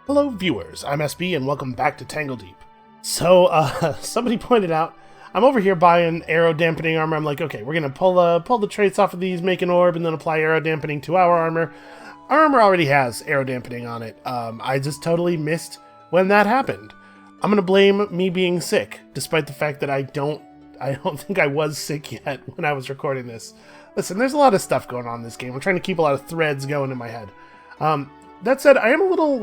Hello viewers, I'm SB and welcome back to Tangledeep. So, somebody pointed out, I'm over here buying arrow dampening armor. I'm like, okay, we're gonna pull the traits off of these, make an orb, and then apply arrow dampening to our armor. Our armor already has arrow dampening on it. I just totally missed when that happened. I'm gonna blame me being sick, despite the fact that I don't think I was sick yet when I was recording this. Listen, there's a lot of stuff going on in this game. I'm trying to keep a lot of threads going in my head. That said, I am a little,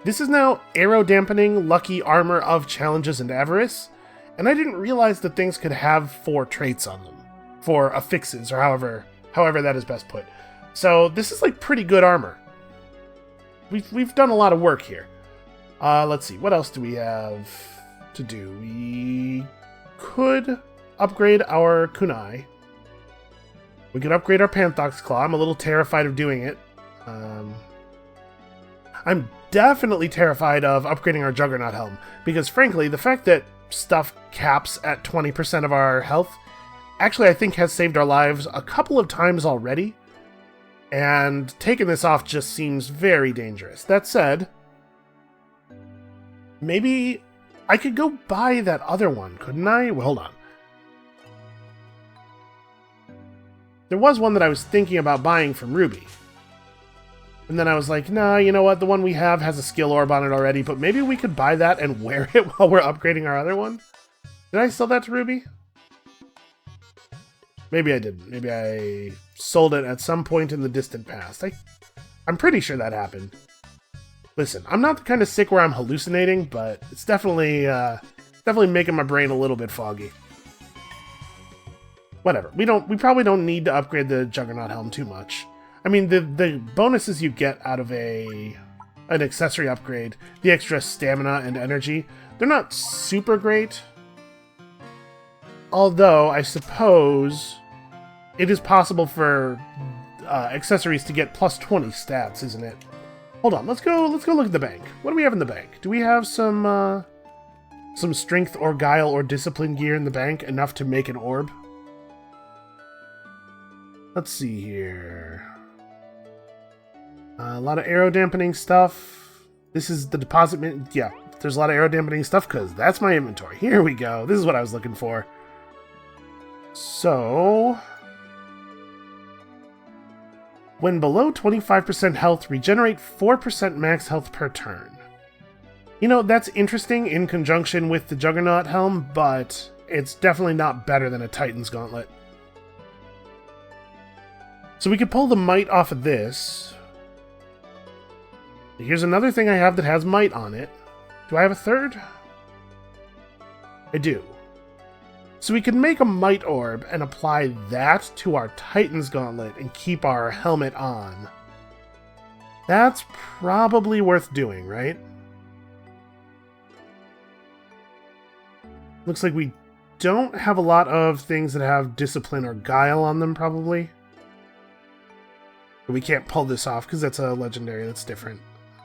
this is now arrow dampening lucky armor of challenges and avarice, and I didn't realize that things could have 4 traits on them. 4 affixes, or however that is best put. So this is pretty good armor. We've done a lot of work here. Let's see, what else do we have to do? We could upgrade our kunai. We could upgrade our Panthox Claw. I'm a little terrified of doing it. I'm definitely terrified of upgrading our Juggernaut Helm, because frankly, the fact that stuff caps at 20% of our health actually I think has saved our lives a couple of times already, and taking this off just seems very dangerous. That said, maybe I could go buy that other one, couldn't I? Well, hold on. There was one that I was thinking about buying from Ruby. And then I was like, nah, you know what? The one we have has a skill orb on it already, but maybe we could buy that and wear it while we're upgrading our other one? Did I sell that to Ruby? Maybe I didn't. Maybe I sold it at some point in the distant past. I'm pretty sure that happened. Listen, I'm not the kind of sick where I'm hallucinating, but it's definitely making my brain a little bit foggy. Whatever. We probably don't need to upgrade the Juggernaut Helm too much. I mean, the bonuses you get out of an accessory upgrade, the extra stamina and energy, they're not super great. Although, I suppose it is possible for accessories to get plus 20 stats, isn't it? Hold on, let's go look at the bank. What do we have in the bank? Do we have some strength or guile or discipline gear in the bank, enough to make an orb? Let's see here. A lot of arrow dampening stuff. This is the deposit. Yeah, there's a lot of arrow dampening stuff because that's my inventory. Here we go. This is what I was looking for. So, when below 25% health, regenerate 4% max health per turn. You know, that's interesting in conjunction with the Juggernaut Helm, but it's definitely not better than a Titan's Gauntlet. So we could pull the might off of this. Here's another thing I have that has might on it. Do I have a third? I do. So we can make a might orb and apply that to our Titan's Gauntlet and keep our helmet on. That's probably worth doing, right? Looks like we don't have a lot of things that have discipline or guile on them, probably. But we can't pull this off because that's a legendary. That's different.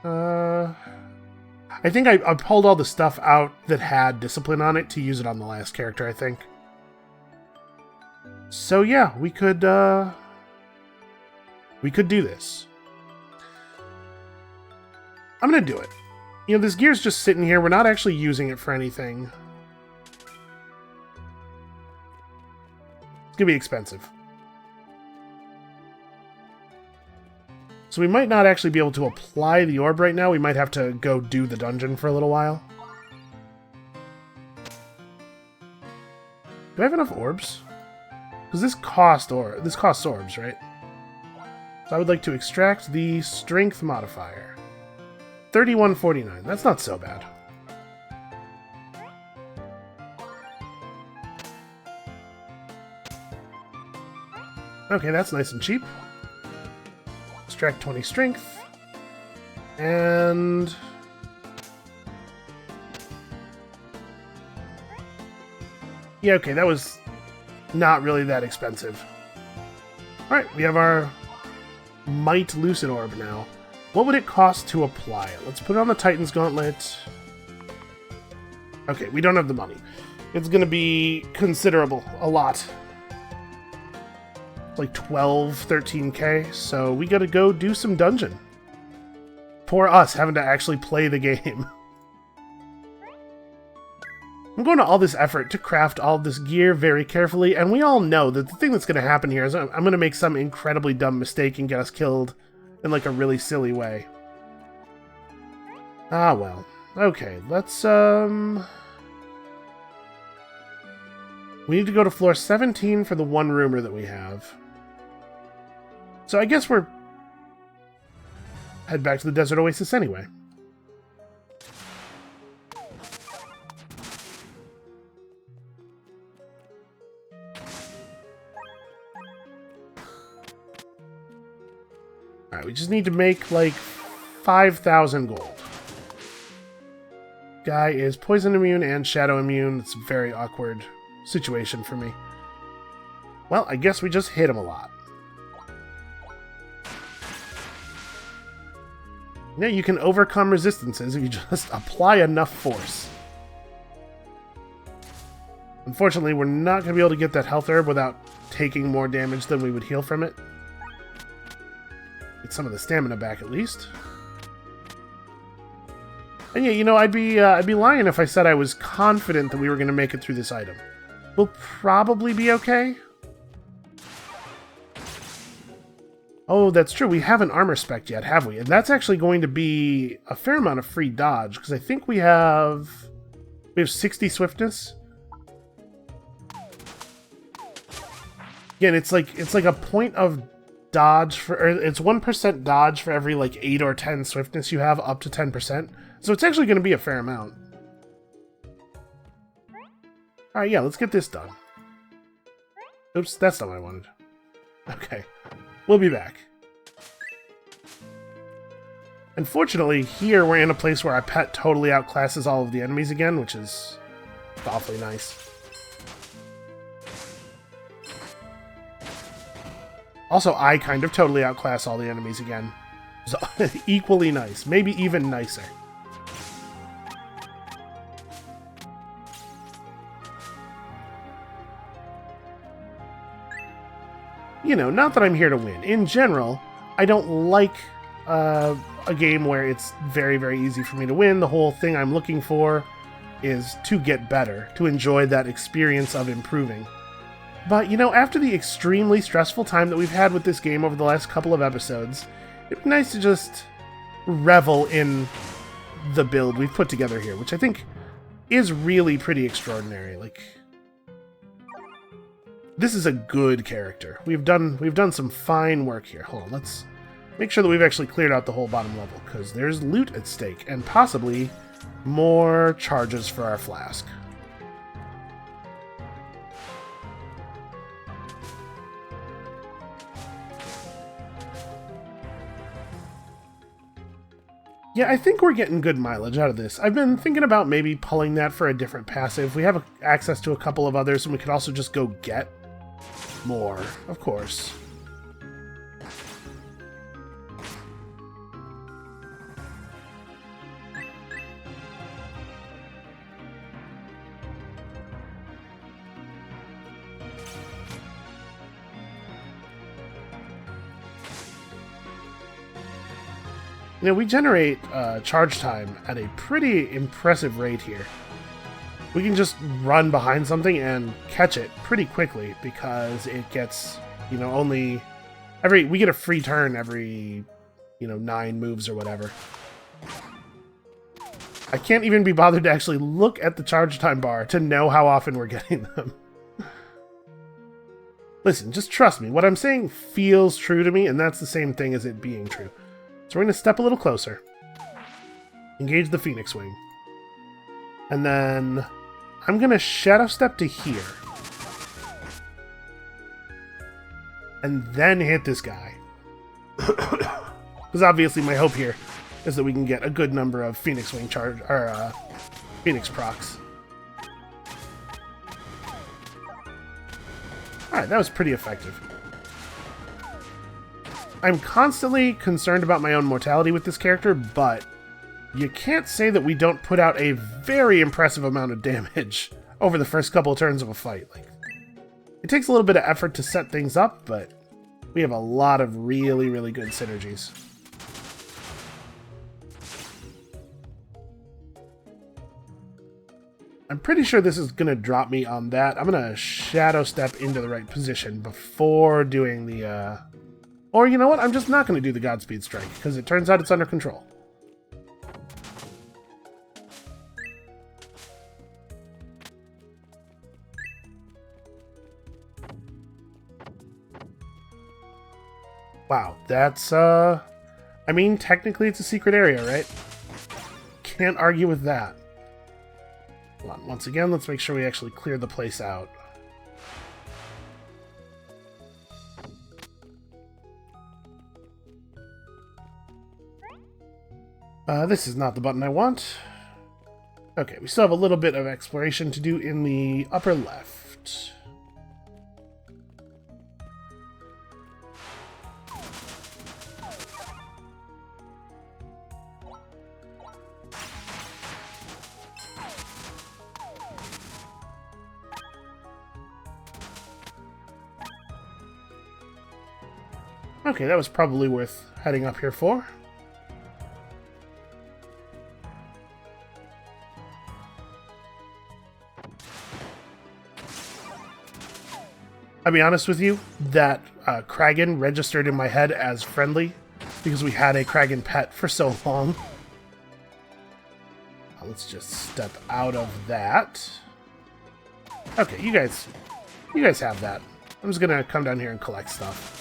I think I pulled all the stuff out that had discipline on it to use it on the last character, I think. So yeah, we could do this. I'm gonna do it. You know, this gear's just sitting here. We're not actually using it for anything. It's gonna be expensive. So we might not actually be able to apply the orb right now. We might have to go do the dungeon for a little while. Do I have enough orbs? Because this costs orbs, right? So I would like to extract the strength modifier. 3149. That's not so bad. Okay, that's nice and cheap. Extract 20 strength. And yeah, okay, that was not really that expensive. Alright, we have our Might Lucid Orb now. What would it cost to apply it? Let's put it on the Titan's Gauntlet. Okay, we don't have the money. It's gonna be considerable. A lot. Like 12, 13k, so we gotta go do some dungeon. Poor us having to actually play the game. I'm going to all this effort to craft all of this gear very carefully, and we all know that the thing that's going to happen here is I'm going to make some incredibly dumb mistake and get us killed in like a really silly way. Ah, well. Okay, let's, we need to go to floor 17 for the one roomer that we have. So I guess we're... head back to the Desert Oasis anyway. Alright, we just need to make, like, 5,000 gold. Guy is poison immune and shadow immune. It's a very awkward situation for me. Well, I guess we just hit him a lot. Yeah, you can overcome resistances if you just apply enough force. Unfortunately, we're not going to be able to get that health herb without taking more damage than we would heal from it. Get some of the stamina back, at least. And yeah, you know, I'd be lying if I said I was confident that we were going to make it through this item. We'll probably be okay. Oh, that's true. We haven't armor spec'd yet, have we? And that's actually going to be a fair amount of free dodge, because I think we have 60 swiftness. Again, it's like a point of dodge for, or it's 1% dodge for every like 8 or 10 swiftness you have, up to 10%. So it's actually going to be a fair amount. Alright, yeah, let's get this done. Oops, that's not what I wanted. Okay, we'll be back. Unfortunately, here we're in a place where our pet totally outclasses all of the enemies again, which is awfully nice. Also, I kind of totally outclass all the enemies again. So, equally nice, maybe even nicer. You know, not that I'm here to win. In general, I don't like a game where it's very, very easy for me to win. The whole thing I'm looking for is to get better, to enjoy that experience of improving. But, you know, after the extremely stressful time that we've had with this game over the last couple of episodes, it'd be nice to just revel in the build we've put together here, which I think is really pretty extraordinary. Like, this is a good character. We've done some fine work here. Hold on, let's make sure that we've actually cleared out the whole bottom level, because there's loot at stake, and possibly more charges for our flask. Yeah, I think we're getting good mileage out of this. I've been thinking about maybe pulling that for a different passive. We have access to a couple of others, and we could also just go get more, of course. You know, we generate charge time at a pretty impressive rate here. We can just run behind something and catch it pretty quickly, because it gets, you know, we get a free turn every, you know, 9 moves or whatever. I can't even be bothered to actually look at the charge time bar to know how often we're getting them. Listen, just trust me. What I'm saying feels true to me, and that's the same thing as it being true. So we're going to step a little closer. Engage the Phoenix Wing. And then I'm going to Shadow Step to here. And then hit this guy. Because obviously my hope here is that we can get a good number of Phoenix Wing charge, or Phoenix procs. Alright, that was pretty effective. I'm constantly concerned about my own mortality with this character, but you can't say that we don't put out a very impressive amount of damage over the first couple of turns of a fight. Like, it takes a little bit of effort to set things up, but we have a lot of really, really good synergies. I'm pretty sure this is going to drop me on that. I'm going to shadow step into the right position before doing the... Or you know what? I'm just not going to do the Godspeed Strike, because it turns out it's under control. Wow, that's, I mean, technically it's a secret area, right? Can't argue with that. Hold on, once again, let's make sure we actually clear the place out. This is not the button I want. Okay, we still have a little bit of exploration to do in the upper left. Okay, that was probably worth heading up here for. I'll be honest with you, that Kragan registered in my head as friendly because we had a Kragan pet for so long. Let's just step out of that. Okay, you guys have that. I'm just gonna come down here and collect stuff.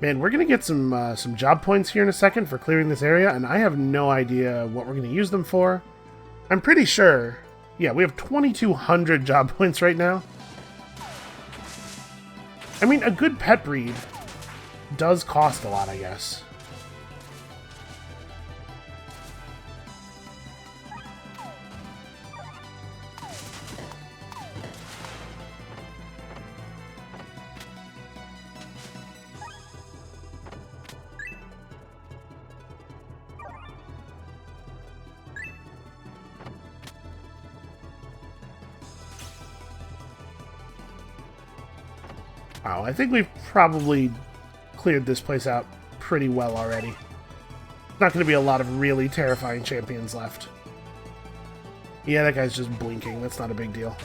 Man, we're going to get some job points here in a second for clearing this area, and I have no idea what we're going to use them for. I'm pretty sure... Yeah, we have 2,200 job points right now. I mean, a good pet breed does cost a lot, I guess. Wow, I think we've probably cleared this place out pretty well already. Not going to be a lot of really terrifying champions left. Yeah, that guy's just blinking. That's not a big deal.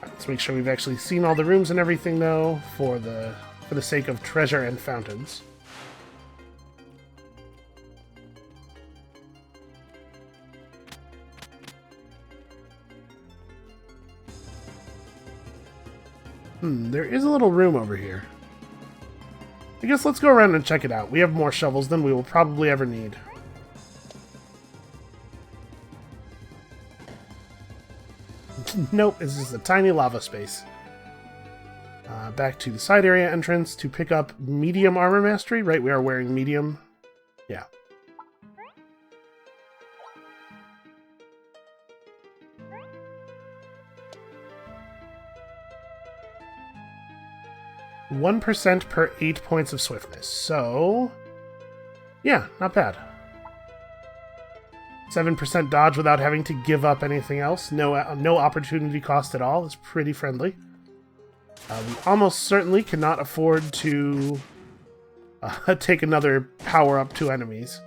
Let's make sure we've actually seen all the rooms and everything, though, for the sake of treasure and fountains. There is a little room over here. I guess let's go around and check it out. We have more shovels than we will probably ever need. Nope, it's just a tiny lava space. Back to the side area entrance to pick up medium armor mastery. Right, we are wearing medium. Yeah. %1 per 8 points of swiftness. So, yeah, not bad. 7% dodge without having to give up anything else. No opportunity cost at all. It's pretty friendly. We almost certainly cannot afford to take another power-up to enemies.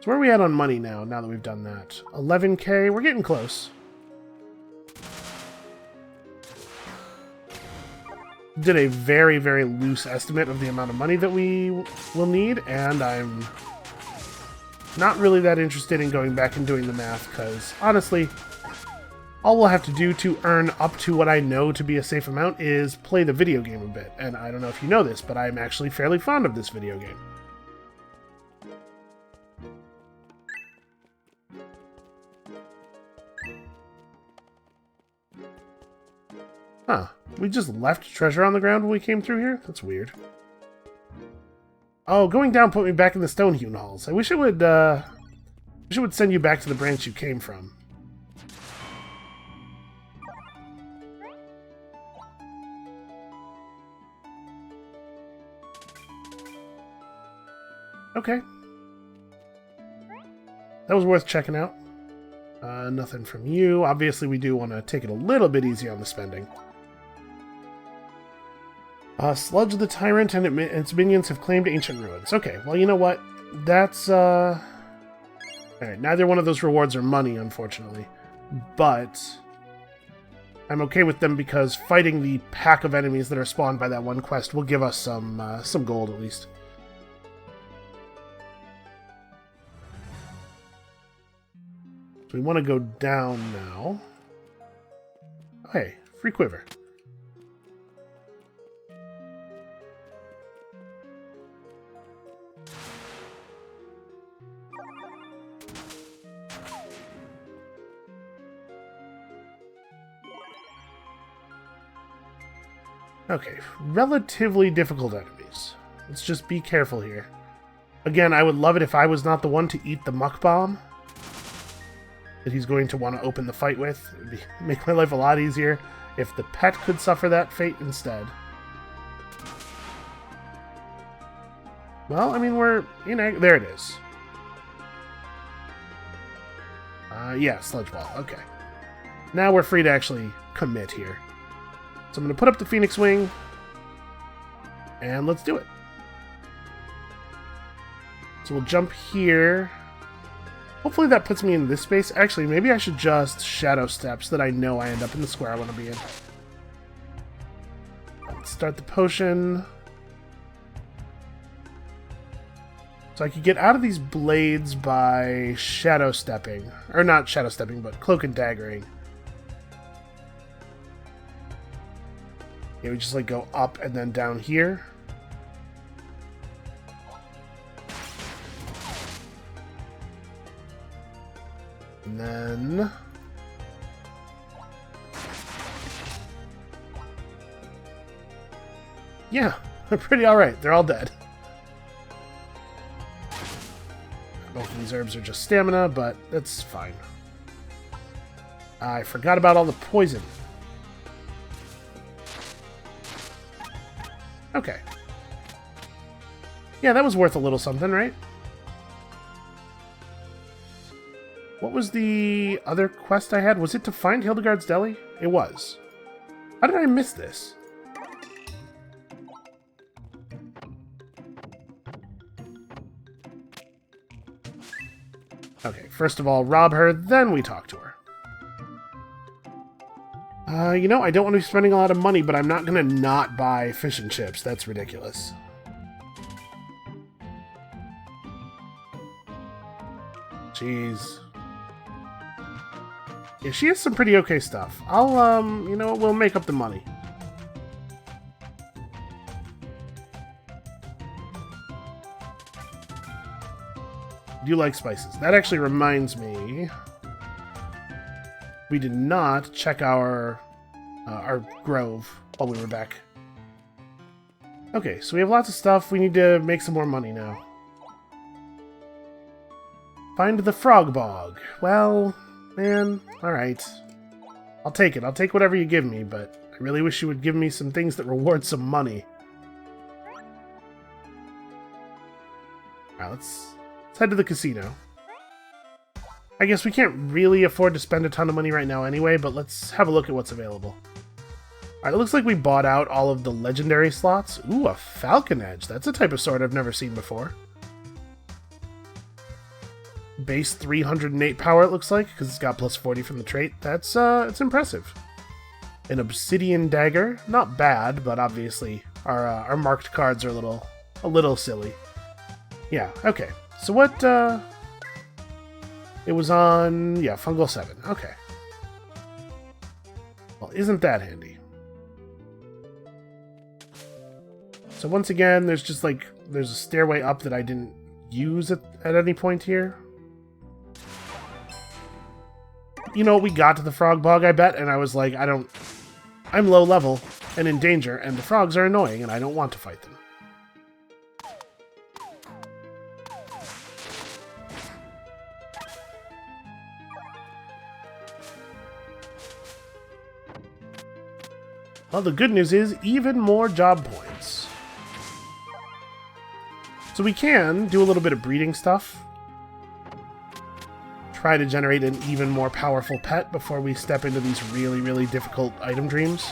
So where are we at on money now that we've done that? 11k, we're getting close. Did a very, very loose estimate of the amount of money that we will need, and I'm not really that interested in going back and doing the math, because honestly, all we'll have to do to earn up to what I know to be a safe amount is play the video game a bit. And I don't know if you know this, but I'm actually fairly fond of this video game. Huh. We just left treasure on the ground when we came through here? That's weird. Oh, going down put me back in the stone-hewn halls. I wish it would send you back to the branch you came from. Okay. that was worth checking out. Nothing from you. Obviously, we do want to take it a little bit easy on the spending. Sludge the Tyrant and its minions have claimed ancient ruins. Okay, well, you know what? That's, Alright, neither one of those rewards are money, unfortunately. But I'm okay with them because fighting the pack of enemies that are spawned by that one quest will give us some gold, at least. So we want to go down now. Okay, free quiver. Okay, relatively difficult enemies. Let's just be careful here. Again, I would love it if I was not the one to eat the muck bomb that he's going to want to open the fight with. It would make my life a lot easier if the pet could suffer that fate instead. Well, I mean, there it is. Yeah, sludge ball. Okay. Now we're free to actually commit here. So I'm going to put up the Phoenix Wing, and let's do it. So we'll jump here. Hopefully that puts me in this space. Actually, maybe I should just Shadow Step so that I know I end up in the square I want to be in. Let's start the potion. So I could get out of these blades by Shadow Stepping. Or not Shadow Stepping, but Cloak and Daggering. Yeah, we just like go up and then down here. And then yeah, they're pretty alright. They're all dead. Both of these herbs are just stamina, but that's fine. I forgot about all the poison. Okay. Yeah, that was worth a little something, right? What was the other quest I had? Was it to find Hildegard's Deli? It was. How did I miss this? Okay, first of all, rob her, then we talk to her. You know, I don't want to be spending a lot of money, but I'm not going to not buy fish and chips. That's ridiculous. Jeez. Yeah, she has some pretty okay stuff. I'll, you know, we'll make up the money. Do you like spices? That actually reminds me. We did not check our grove while we were back. Okay, so we have lots of stuff. We need to make some more money now. Find the frog bog. Well, man, alright. I'll take it. I'll take whatever you give me, but I really wish you would give me some things that reward some money. Alright, let's head to the casino. I guess we can't really afford to spend a ton of money right now anyway, but let's have a look at what's available. Alright, it looks like we bought out all of the legendary slots. Ooh, a falcon edge. That's a type of sword I've never seen before. Base 308 power, it looks like, because it's got plus 40 from the trait. That's, it's impressive. An obsidian dagger. Not bad, but obviously our marked cards are a little silly. Yeah, okay. So what, it was on, yeah, Fungal 7. Okay. Well, isn't that handy? So once again, there's just like, there's a stairway up that I didn't use at any point here. You know, we got to the frog bog, I bet, and I was like, I'm low level and in danger, and the frogs are annoying, and I don't want to fight them. Well, the good news is even more job points. So we can do a little bit of breeding stuff. try to generate an even more powerful pet before we step into these really, really difficult item dreams.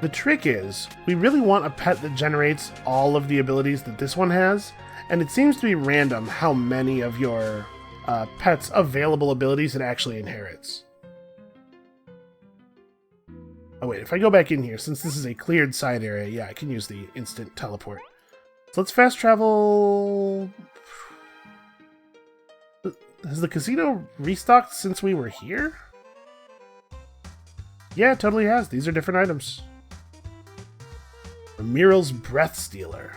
The trick is, we really want a pet that generates all of the abilities that this one has, and it seems to be random how many of your pet's available abilities it actually inherits. Oh wait, if I go back in here, since this is a cleared side area, yeah, I can use the instant teleport. So let's fast travel... Has the casino restocked since we were here? Yeah, it totally has. These are different items. Muriel's Breath Stealer.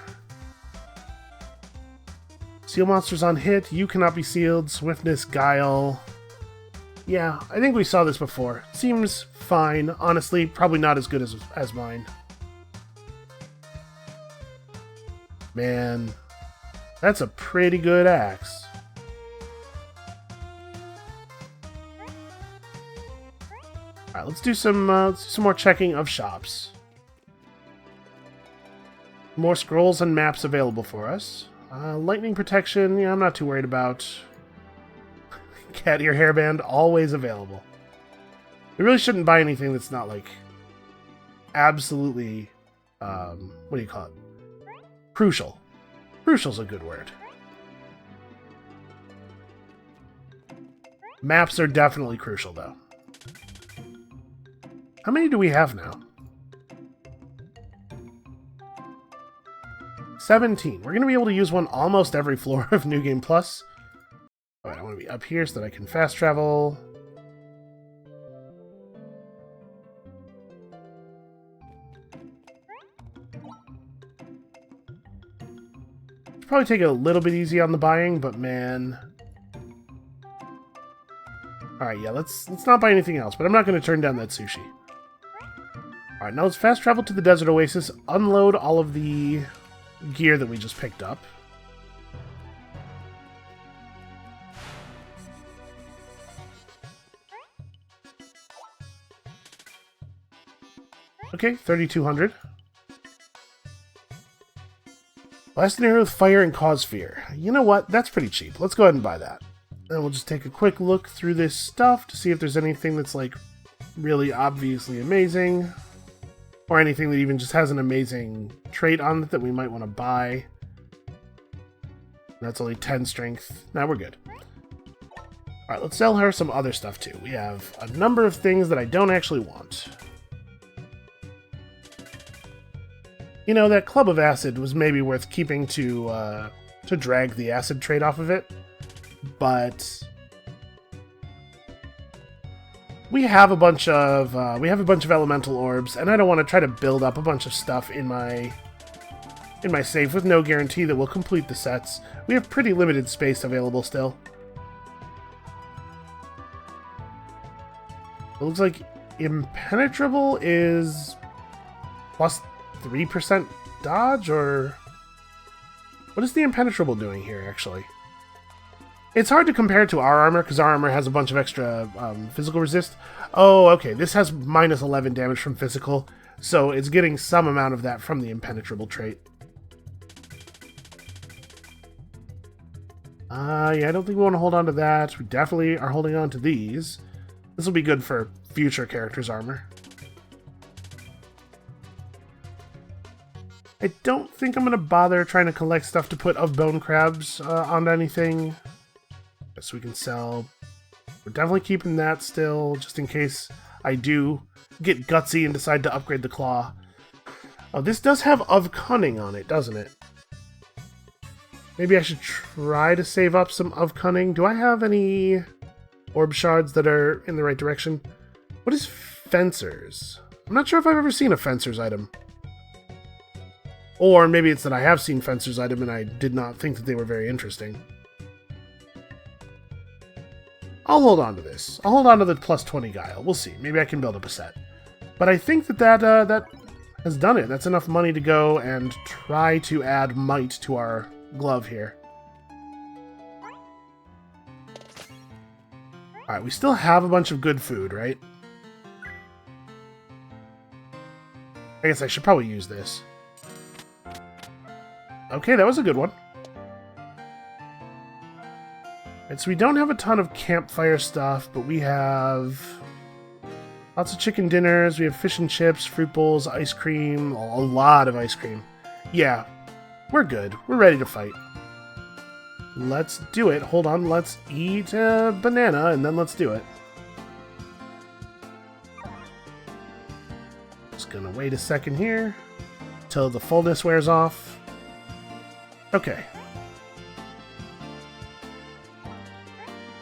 Seal monsters on hit. You cannot be sealed. Swiftness, Guile. Yeah, I think we saw this before. Seems fine. Honestly, probably not as good as mine. Man, that's a pretty good axe. Alright, let's do some more checking of shops. More scrolls and maps available for us. Lightning protection, yeah, I'm not too worried about. Cat ear hairband, always available. We really shouldn't buy anything that's not, like, absolutely, what do you call it? Crucial. Crucial's a good word. Maps are definitely crucial, though. How many do we have now? 17. We're going to be able to use one almost every floor of New Game Plus. Alright, I want to be up here so that I can fast travel. Probably take it a little bit easy on the buying, but man... Alright, yeah, let's not buy anything else, but I'm not going to turn down that sushi. Alright, now let's fast travel to the Desert Oasis, unload all of the gear that we just picked up. Okay, 3,200. Blast an arrow with fire and cause fear. You know what? That's pretty cheap. Let's go ahead and buy that. And we'll just take a quick look through this stuff to see if there's anything that's, like, really obviously amazing. Or anything that even just has an amazing trait on it that we might want to buy. That's only 10 strength. Now we're good. Alright, let's sell her some other stuff too. We have a number of things that I don't actually want. You know, that Club of Acid was maybe worth keeping to drag the acid trait off of it. But... We have a bunch of elemental orbs, and I don't want to try to build up a bunch of stuff in my save with no guarantee that we'll complete the sets. We have pretty limited space available still. It looks like Impenetrable is plus 3% dodge, or what is the Impenetrable doing here, actually? It's hard to compare to our armor, because our armor has a bunch of extra physical resist. Oh, okay, this has minus 11 damage from physical, so it's getting some amount of that from the Impenetrable trait. Yeah, I don't think we want to hold on to that. We definitely are holding on to these. This will be good for future characters' armor. I don't think I'm going to bother trying to collect stuff to put of bone crabs onto anything. So we can sell. We're definitely keeping that still, just in case I do get gutsy and decide to upgrade the claw. Oh, this does have of cunning on it, doesn't it? Maybe I should try to save up some of cunning. Do I have any orb shards that are in the right direction? What is fencers? I'm not sure if I've ever seen a fencers item. Or maybe it's that I have seen fencers item and I did not think that they were very interesting. I'll hold on to this. I'll hold on to the plus 20 guile. We'll see. Maybe I can build up a set. But I think that has done it. That's enough money to go and try to add might to our glove here. Alright, we still have a bunch of good food, right? I guess I should probably use this. Okay, that was a good one. And so we don't have a ton of campfire stuff, but we have lots of chicken dinners, we have fish and chips, fruit bowls, ice cream, a lot of ice cream. Yeah, we're good. We're ready to fight. Let's do it. Hold on, let's eat a banana, and then let's do it. Just gonna wait a second here till the fullness wears off. Okay.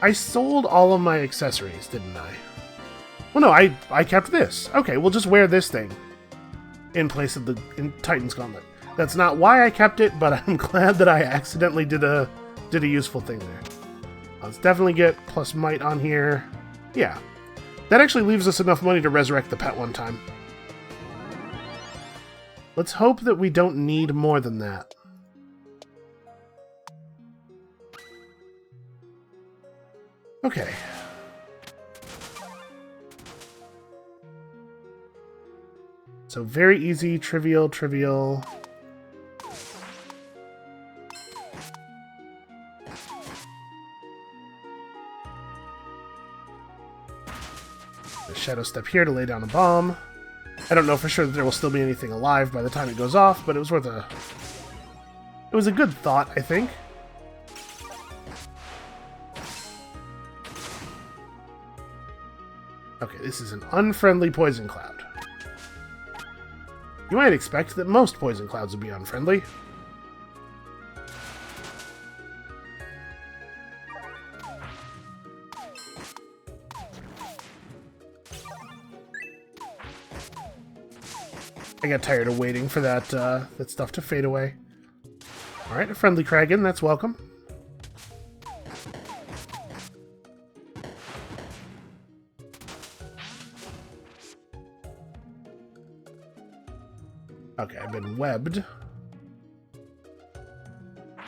I sold all of my accessories, didn't I? Well, no, I kept this. Okay, we'll just wear this thing in place of the Titan's Gauntlet. That's not why I kept it, but I'm glad that I accidentally did a useful thing there. Let's definitely get plus might on here. Yeah. That actually leaves us enough money to resurrect the pet one time. Let's hope that we don't need more than that. Okay. So very easy, trivial. The shadow step here to lay down a bomb. I don't know for sure that there will still be anything alive by the time it goes off, but it was worth a... It was a good thought, I think. Okay, this is an unfriendly poison cloud. You might expect that most poison clouds would be unfriendly. I got tired of waiting for that that stuff to fade away. Alright, a friendly Kragan, that's welcome. Okay, I've been webbed. I'm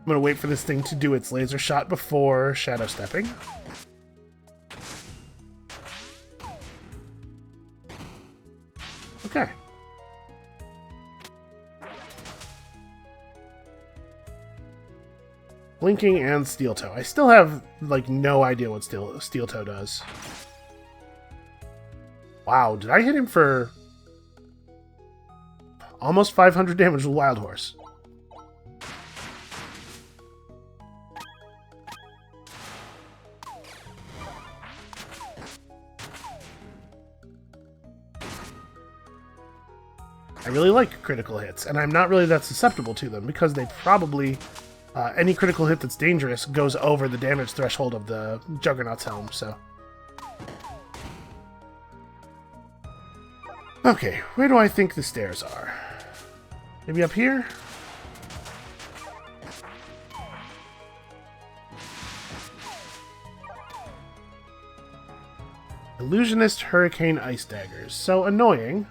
gonna wait for this thing to do its laser shot before shadow stepping. Okay. Blinking and steel toe. I still have, like, no idea what steel toe does. Wow, did I hit him for almost 500 damage with Wild Horse? I really like critical hits, and I'm not really that susceptible to them because they probably... any critical hit that's dangerous goes over the damage threshold of the Juggernaut's helm, so... Okay, where do I think the stairs are? Maybe up here? Illusionist Hurricane Ice Daggers. So annoying.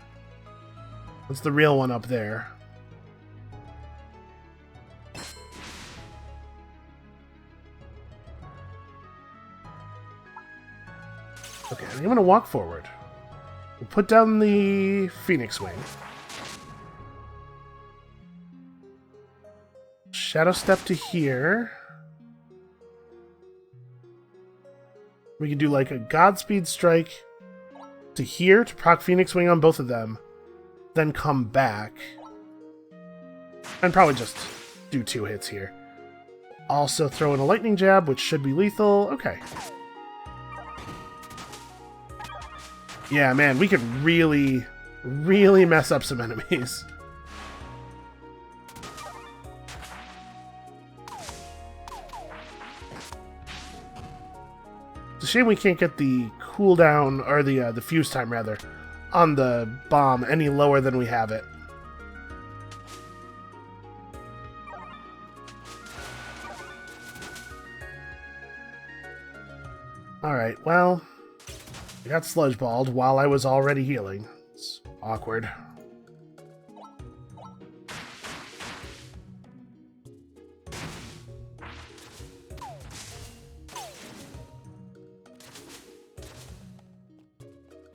What's the real one up there? Okay, I'm gonna walk forward. We'll put down the Phoenix Wing. Shadow step to here. We can do like a Godspeed strike to here to proc Phoenix Wing on both of them. Then come back. And probably just do 2 hits here. Also throw in a lightning jab, which should be lethal. Okay. Yeah, man, we could really, really mess up some enemies. It's a shame we can't get the cooldown, or the fuse time, rather, on the bomb any lower than we have it. Alright, well... I got sludge balled while I was already healing. It's awkward.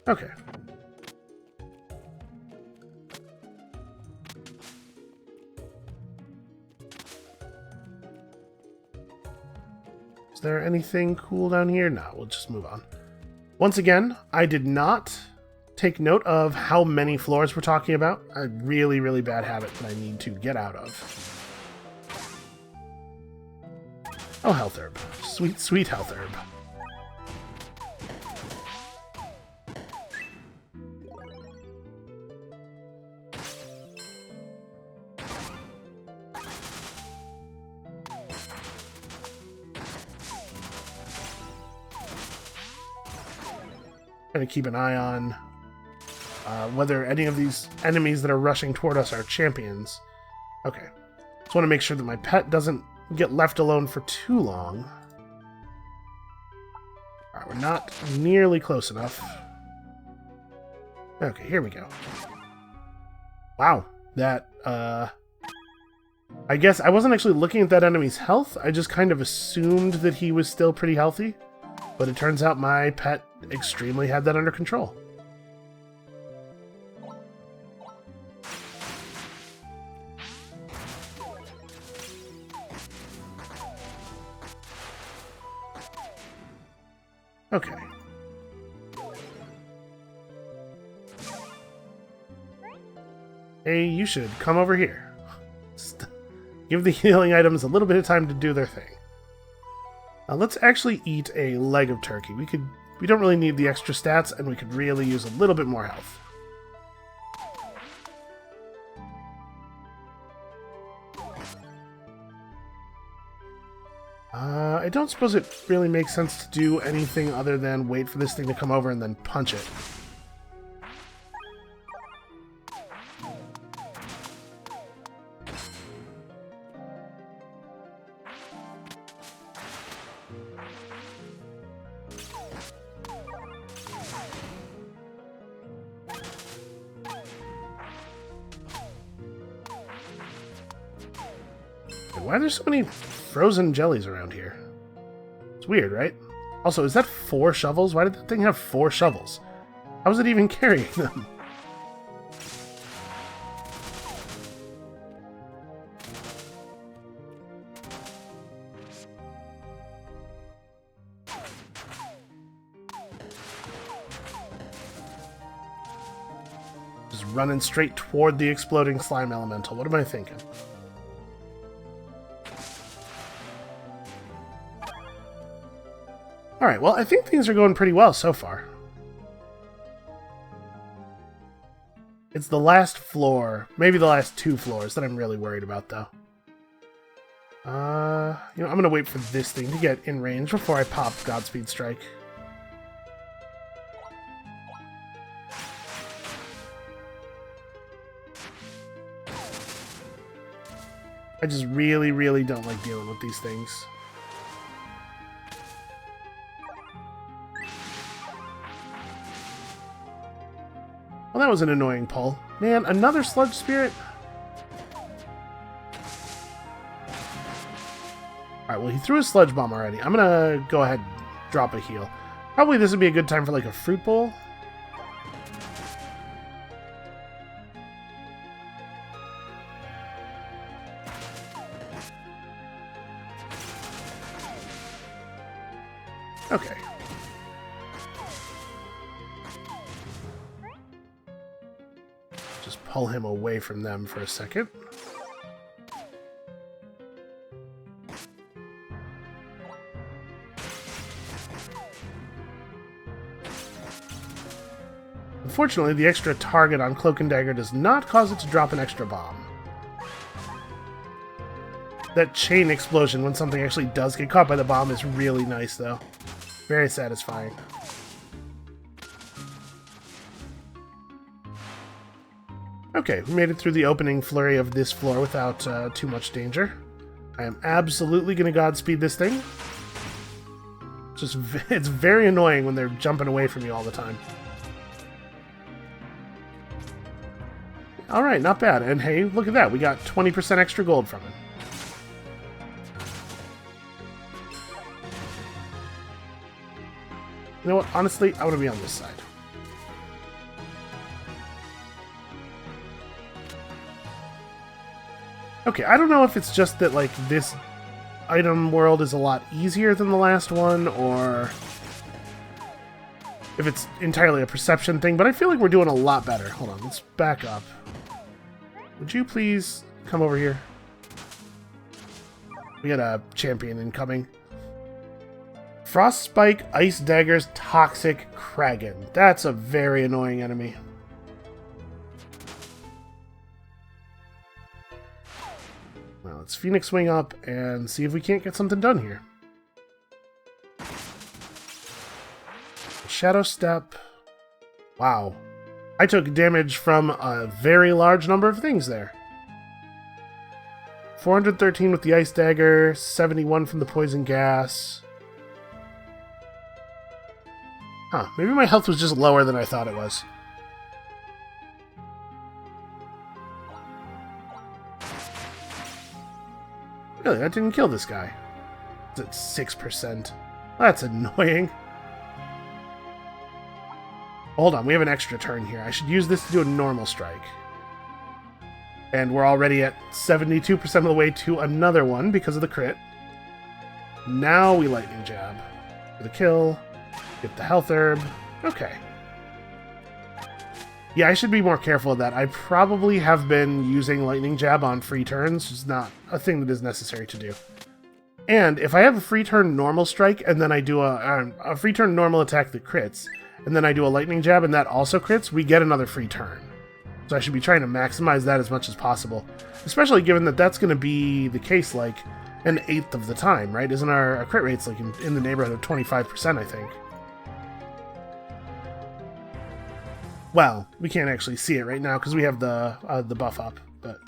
Okay. Is there anything cool down here? No, we'll just move on. Once again, I did not take note of how many floors we're talking about. A really, really bad habit that I need to get out of. Oh, health herb. Sweet, sweet health herb. Going to keep an eye on whether any of these enemies that are rushing toward us are champions. Okay. Just want to make sure that my pet doesn't get left alone for too long. Alright, we're not nearly close enough. Okay, here we go. Wow. That, I guess I wasn't actually looking at that enemy's health. I just kind of assumed that he was still pretty healthy. But it turns out my pet extremely had that under control. Okay. Hey, you should come over here. Just give the healing items a little bit of time to do their thing. Let's actually eat a leg of turkey. We don't really need the extra stats, and we could really use a little bit more health. I don't suppose it really makes sense to do anything other than wait for this thing to come over and then punch it. Why are there so many frozen jellies around here? It's weird, right? Also, is that 4 shovels? Why did that thing have 4 shovels? How is it even carrying them? Just running straight toward the exploding slime elemental. What am I thinking? Alright, well, I think things are going pretty well so far. It's the last floor, maybe the last 2 floors that I'm really worried about, though. I'm gonna wait for this thing to get in range before I pop Godspeed Strike. I just really, really don't like dealing with these things. Well, that was an annoying pull. Man, another sludge spirit? Alright, well, he threw a sludge bomb already. I'm gonna go ahead and drop a heal. Probably this would be a good time for, like, a fruit bowl. Okay. Just pull him away from them for a second. Unfortunately, the extra target on Cloak and Dagger does not cause it to drop an extra bomb. That chain explosion when something actually does get caught by the bomb is really nice, though. Very satisfying. Okay, we made it through the opening flurry of this floor without too much danger. I am absolutely going to Godspeed this thing. It's very annoying when they're jumping away from you all the time. Alright, not bad. And hey, look at that. We got 20% extra gold from it. You know what? Honestly, I want to be on this side. Okay, I don't know if it's just that, like, this item world is a lot easier than the last one, or if it's entirely a perception thing, but I feel like we're doing a lot better. Hold on, let's back up. Would you please come over here? We got a champion incoming. Frostspike, Ice Daggers, Toxic, Kragan. That's a very annoying enemy. Well, let's Phoenix Wing up and see if we can't get something done here. Shadow Step. Wow. I took damage from a very large number of things there. 413 with the Ice Dagger, 71 from the Poison Gas. Huh, maybe my health was just lower than I thought it was. Really, that didn't kill this guy. It's at 6%. That's annoying. Hold on, we have an extra turn here. I should use this to do a normal strike. And we're already at 72% of the way to another one because of the crit. Now we Lightning Jab. For the kill. Get the health herb. Okay. Yeah, I should be more careful of that. I probably have been using Lightning Jab on free turns. It's not a thing that is necessary to do. And if I have a free turn normal strike, and then I do a free turn normal attack that crits, and then I do a Lightning Jab and that also crits, we get another free turn. So I should be trying to maximize that as much as possible. Especially given that that's going to be the case like an eighth of the time, right? Isn't our crit rates like in the neighborhood of 25%, I think? Well, we can't actually see it right now because we have the buff up, but...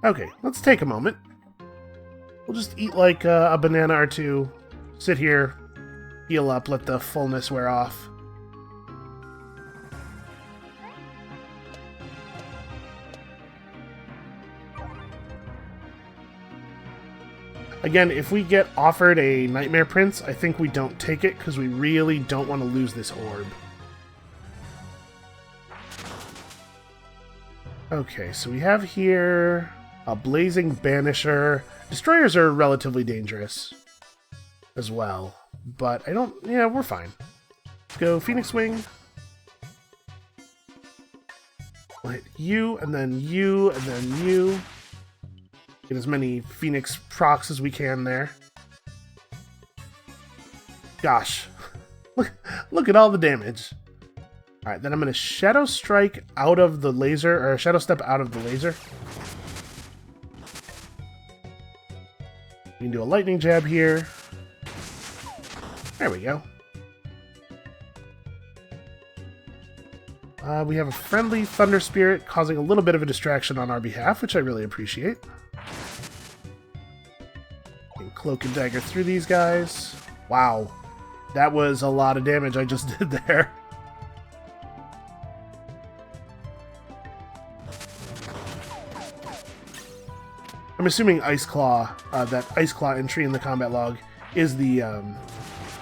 Okay, let's take a moment. We'll just eat like a banana or two, sit here, heal up, let the fullness wear off. Again, if we get offered a Nightmare Prince, I think we don't take it because we really don't want to lose this orb. Okay, so we have here a Blazing Banisher. Destroyers are relatively dangerous as well, but I don't... Yeah, we're fine. Let's go Phoenix Wing. We'll hit you, and then you, and then you. Get as many Phoenix procs as we can there. Gosh. Look at all the damage. Alright, then I'm going to Shadow Strike out of the laser, or Shadow Step out of the laser. We can do a Lightning Jab here. There we go. We have a friendly Thunder Spirit causing a little bit of a distraction on our behalf, which I really appreciate. Cloak and Dagger through these guys. Wow. That was a lot of damage I just did there. I'm assuming Ice Claw, that Ice Claw entry in the combat log, is the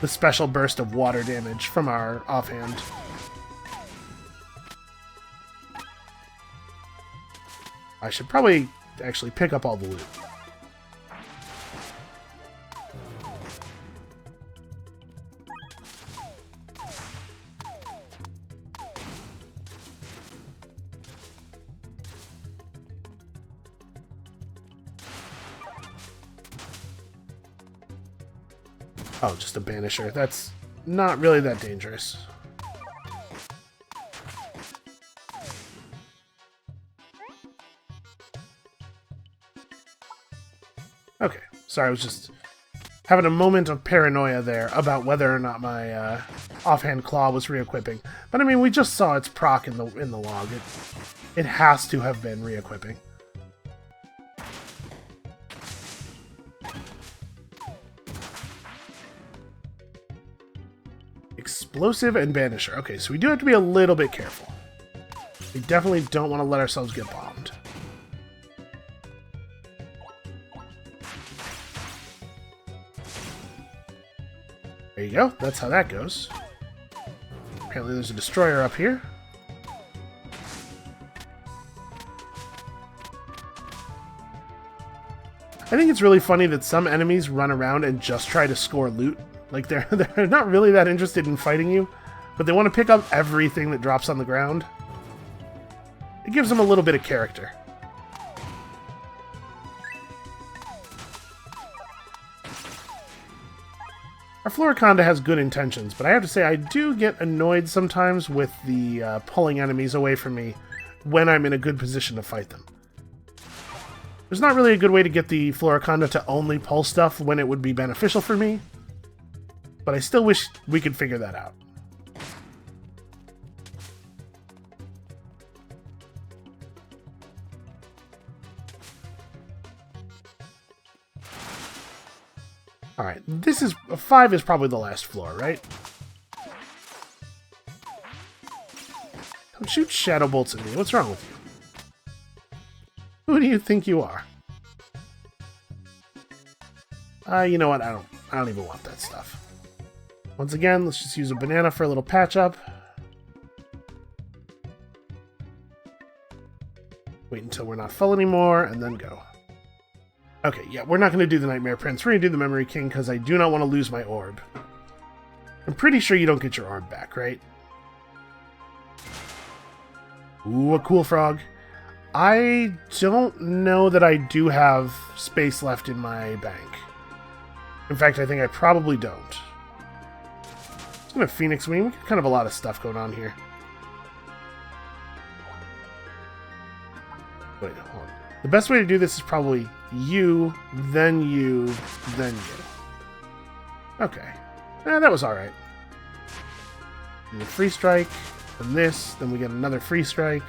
special burst of water damage from our offhand. I should probably actually pick up all the loot. Oh, just a Banisher. That's not really that dangerous. Okay, sorry, I was just having a moment of paranoia there about whether or not my offhand claw was re-equipping. But I mean, we just saw its proc in the log. It has to have been re-equipping. Explosive and Banisher. Okay, so we do have to be a little bit careful. We definitely don't want to let ourselves get bombed. There you go. That's how that goes. Apparently there's a destroyer up here. I think it's really funny that some enemies run around and just try to score loot. Like, they're not really that interested in fighting you, but they want to pick up everything that drops on the ground. It gives them a little bit of character. Our Floriconda has good intentions, but I have to say I do get annoyed sometimes with the pulling enemies away from me when I'm in a good position to fight them. There's not really a good way to get the Floriconda to only pull stuff when it would be beneficial for me, but I still wish we could figure that out. Alright, this is... 5 is probably the last floor, right? Don't shoot shadow bolts at me. What's wrong with you? Who do you think you are? You know what? I don't even want that stuff. Once again, let's just use a banana for a little patch up. Wait until we're not full anymore, and then go. Okay, yeah, we're not going to do the Nightmare Prince. We're going to do the Memory King, because I do not want to lose my orb. I'm pretty sure you don't get your orb back, right? Ooh, a cool frog. I don't know that I do have space left in my bank. In fact, I think I probably don't. It's going to Phoenix Wing. We got kind of a lot of stuff going on here. Wait, hold on. The best way to do this is probably you, then you, then you. Okay. That was alright. And the free strike, then this, then we get another free strike.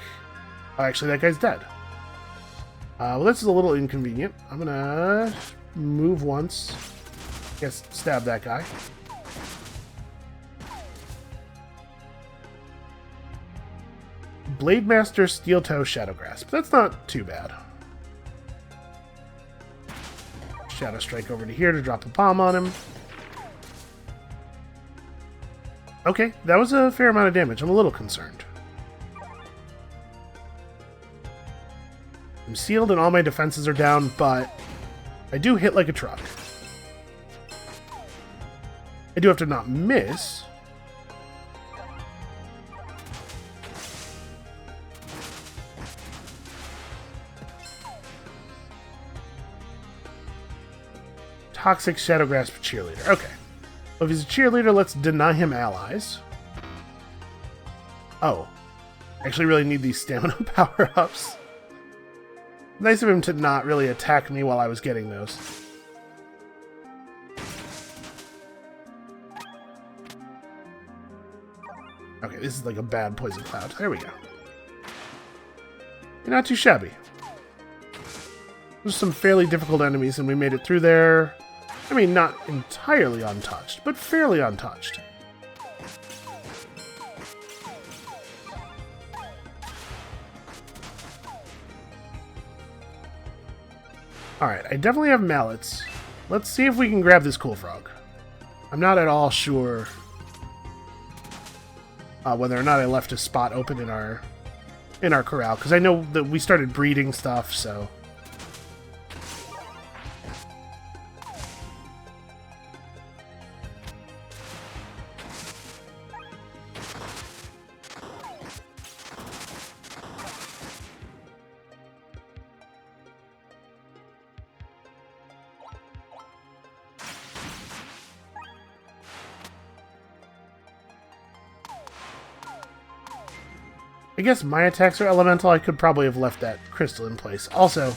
Oh, actually, that guy's dead. Well, this is a little inconvenient. I'm gonna move once. Guess stab that guy. Blade Master, Steel Toe, Shadow Grasp. That's not too bad. Shadow Strike over to here to drop a bomb on him. Okay, that was a fair amount of damage. I'm a little concerned. I'm sealed and all my defenses are down, but I do hit like a truck. I do have to not miss. Toxic Shadow Grasp Cheerleader. Okay. Well, if he's a cheerleader, let's deny him allies. Oh. I actually really need these stamina power-ups. Nice of him to not really attack me while I was getting those. Okay, this is like a bad poison cloud. There we go. You're not too shabby. There's some fairly difficult enemies, and we made it through there. I mean, not entirely untouched, but fairly untouched. Alright, I definitely have mallets. Let's see if we can grab this cool frog. I'm not at all sure whether or not I left a spot open in our corral, because I know that we started breeding stuff, so... I guess my attacks are elemental. I could probably have left that crystal in place. Also,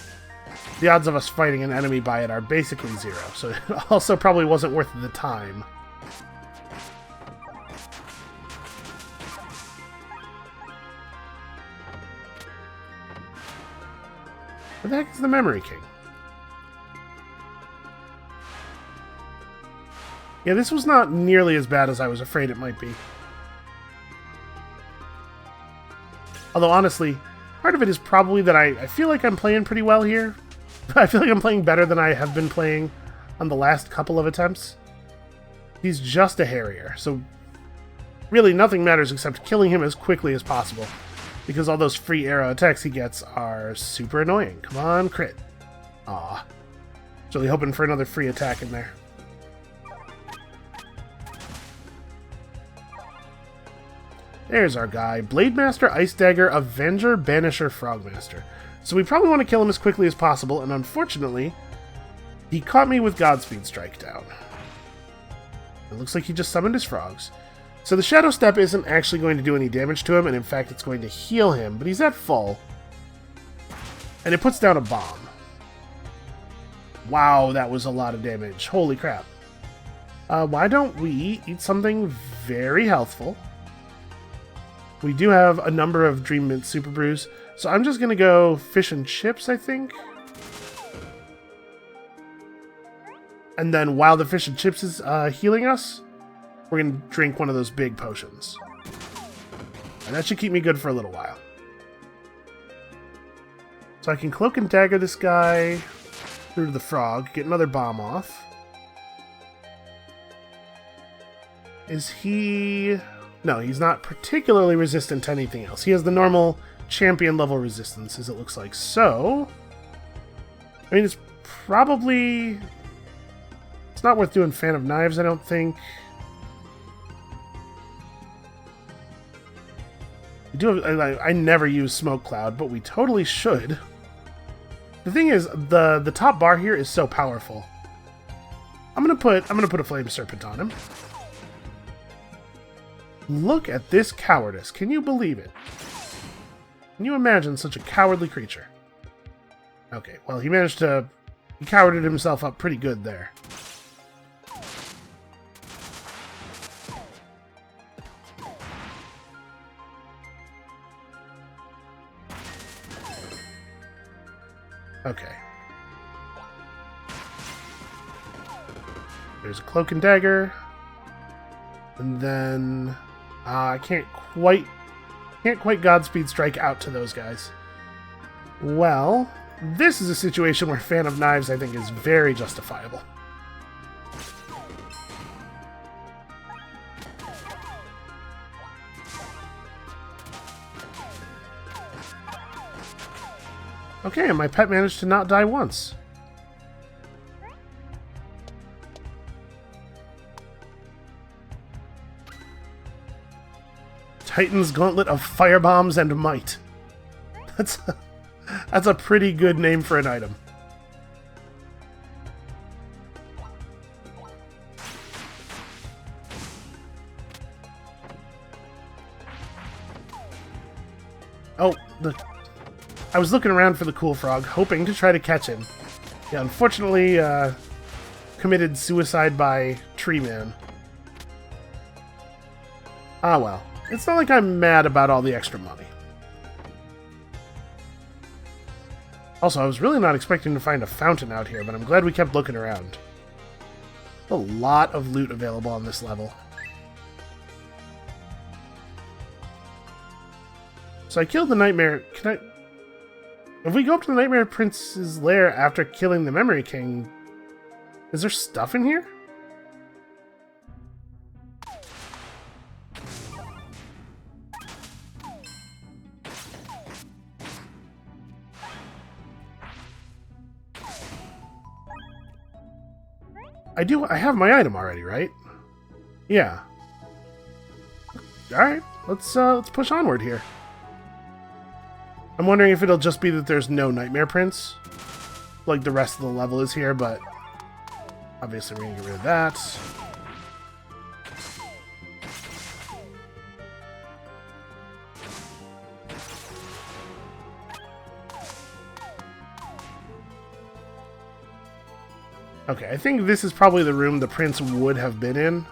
the odds of us fighting an enemy by it are basically 0, so it also probably wasn't worth the time. Where the heck is the Memory King? Yeah, this was not nearly as bad as I was afraid it might be. Although, honestly, part of it is probably that I feel like I'm playing pretty well here. I feel like I'm playing better than I have been playing on the last couple of attempts. He's just a Harrier, so really nothing matters except killing him as quickly as possible, because all those free arrow attacks he gets are super annoying. Come on, crit. Aw. Really hoping for another free attack in there. There's our guy. Blade Master, Ice Dagger, Avenger, Banisher, Frogmaster. So we probably want to kill him as quickly as possible, and unfortunately, he caught me with Godspeed Strike down. It looks like he just summoned his frogs. So the Shadow Step isn't actually going to do any damage to him, and in fact it's going to heal him, but he's at full. And it puts down a bomb. Wow, that was a lot of damage. Holy crap. Why don't we eat something very healthful? We do have a number of Dream Mint Super Brews, so I'm just going to go fish and chips, I think. And then while the fish and chips is healing us, we're going to drink one of those big potions. And that should keep me good for a little while. So I can cloak and dagger this guy through to the frog, get another bomb off. Is he... No, he's not particularly resistant to anything else. He has the normal champion level resistance, as it looks like. So, I mean, it's probably... It's not worth doing Fan of Knives, I don't think. We do have, I never use Smoke Cloud, but we totally should. The thing is, the top bar here is so powerful. I'm gonna put a Flame Serpent on him. Look at this cowardice. Can you believe it? Can you imagine such a cowardly creature? Okay, well, he cowarded himself up pretty good there. Okay. There's a Cloak and Dagger. And then... I can't quite Godspeed Strike out to those guys. Well, this is a situation where Fan of Knives, I think, is very justifiable. Okay, and my pet managed to not die once. Titan's Gauntlet of Firebombs and Might. That's a pretty good name for an item. Oh, I was looking around for the cool frog, hoping to try to catch him. Yeah, unfortunately, committed suicide by Tree Man. Ah well. It's not like I'm mad about all the extra money. Also, I was really not expecting to find a fountain out here, but I'm glad we kept looking around. A lot of loot available on this level. So I killed the Nightmare... If we go up to the Nightmare Prince's lair after killing the Memory King, is there stuff in here? I have my item already, right? Yeah. Alright, let's push onward here. I'm wondering if it'll just be that there's no Nightmare Prince, like the rest of the level is here, but obviously we're gonna get rid of that. Okay, I think this is probably the room the prince would have been in,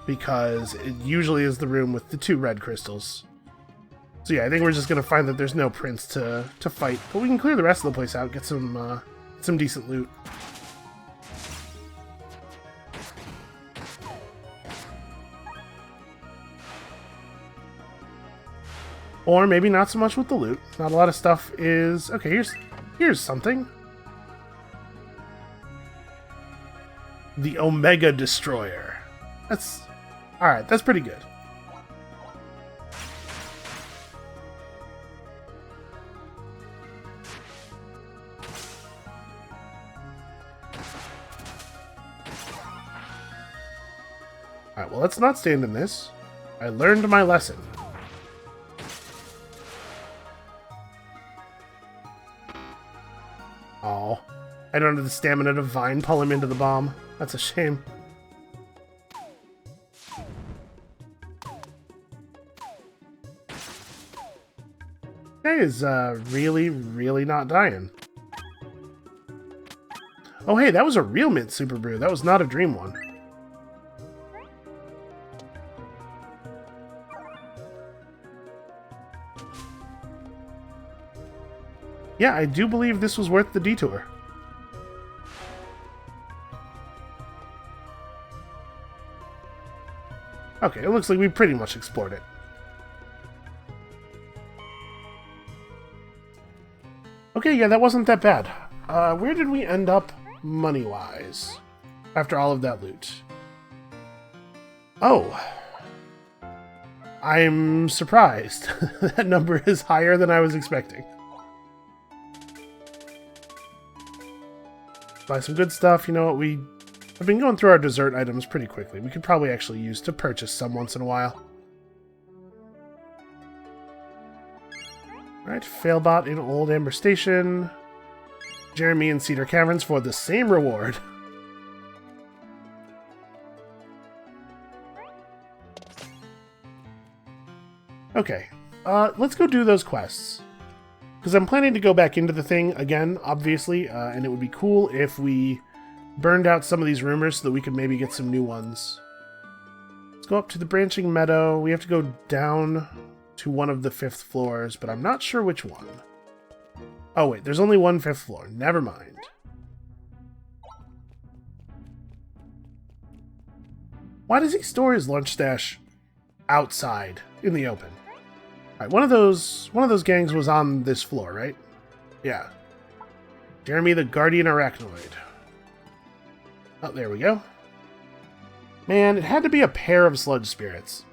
because it usually is the room with the 2 red crystals. So yeah, I think we're just gonna find that there's no prince to fight, but we can clear the rest of the place out, get some decent loot. Or maybe not so much with the loot. Not a lot of stuff is... Okay, here's something. The Omega Destroyer. That's... Alright, that's pretty good. Alright, well, let's not stand in this. I learned my lesson. Oh, I don't have the stamina to vine pull him into the bomb. That's a shame. Guy is really, really not dying. Oh, hey, that was a real mint super brew. That was not a dream one. Yeah, I do believe this was worth the detour. Okay, it looks like we pretty much explored it. Okay, yeah, that wasn't that bad. Where did we end up money-wise after all of that loot? Oh. I'm surprised. That number is higher than I was expecting. Buy some good stuff. You know what, I've been going through our dessert items pretty quickly. We could probably actually use to purchase some once in a while. Alright, Failbot in Old Amber Station. Jeremy in Cedar Caverns for the same reward. Okay, let's go do those quests. Because I'm planning to go back into the thing again, obviously, and it would be cool if we burned out some of these rumors so that we could maybe get some new ones. Let's go up to the branching meadow. We have to go down to one of the 5th floors, but I'm not sure which one. Oh wait, there's only one 5th floor. Never mind. Why does he store his lunch stash outside in the open? Alright, one of those gangs was on this floor, right? Yeah. Jeremy the Guardian Arachnoid. Oh, there we go. Man, it had to be a pair of sludge spirits.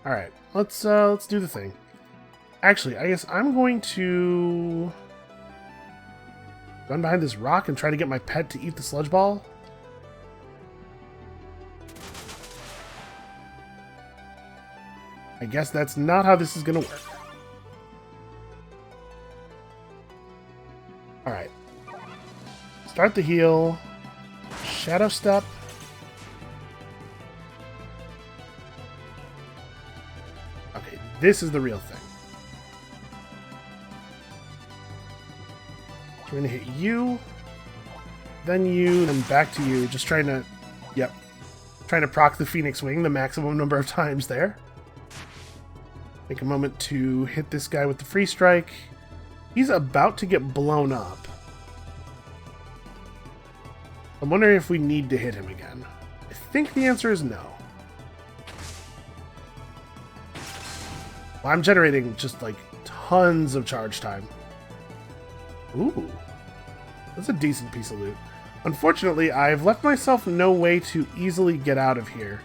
Alright, let's do the thing. Actually, I guess I'm going to run behind this rock and try to get my pet to eat the sludge ball. I guess that's not how this is going to work. Alright. Start the heal. Shadow Step. Okay, this is the real thing. So we're going to hit you, then you, then back to you. Just trying to, yep. Trying to proc the Phoenix Wing the maximum number of times there. Take a moment to hit this guy with the free strike. He's about to get blown up. I'm wondering if we need to hit him again. I think the answer is no. Well, I'm generating just like tons of charge time. Ooh. That's a decent piece of loot. Unfortunately, I've left myself no way to easily get out of here.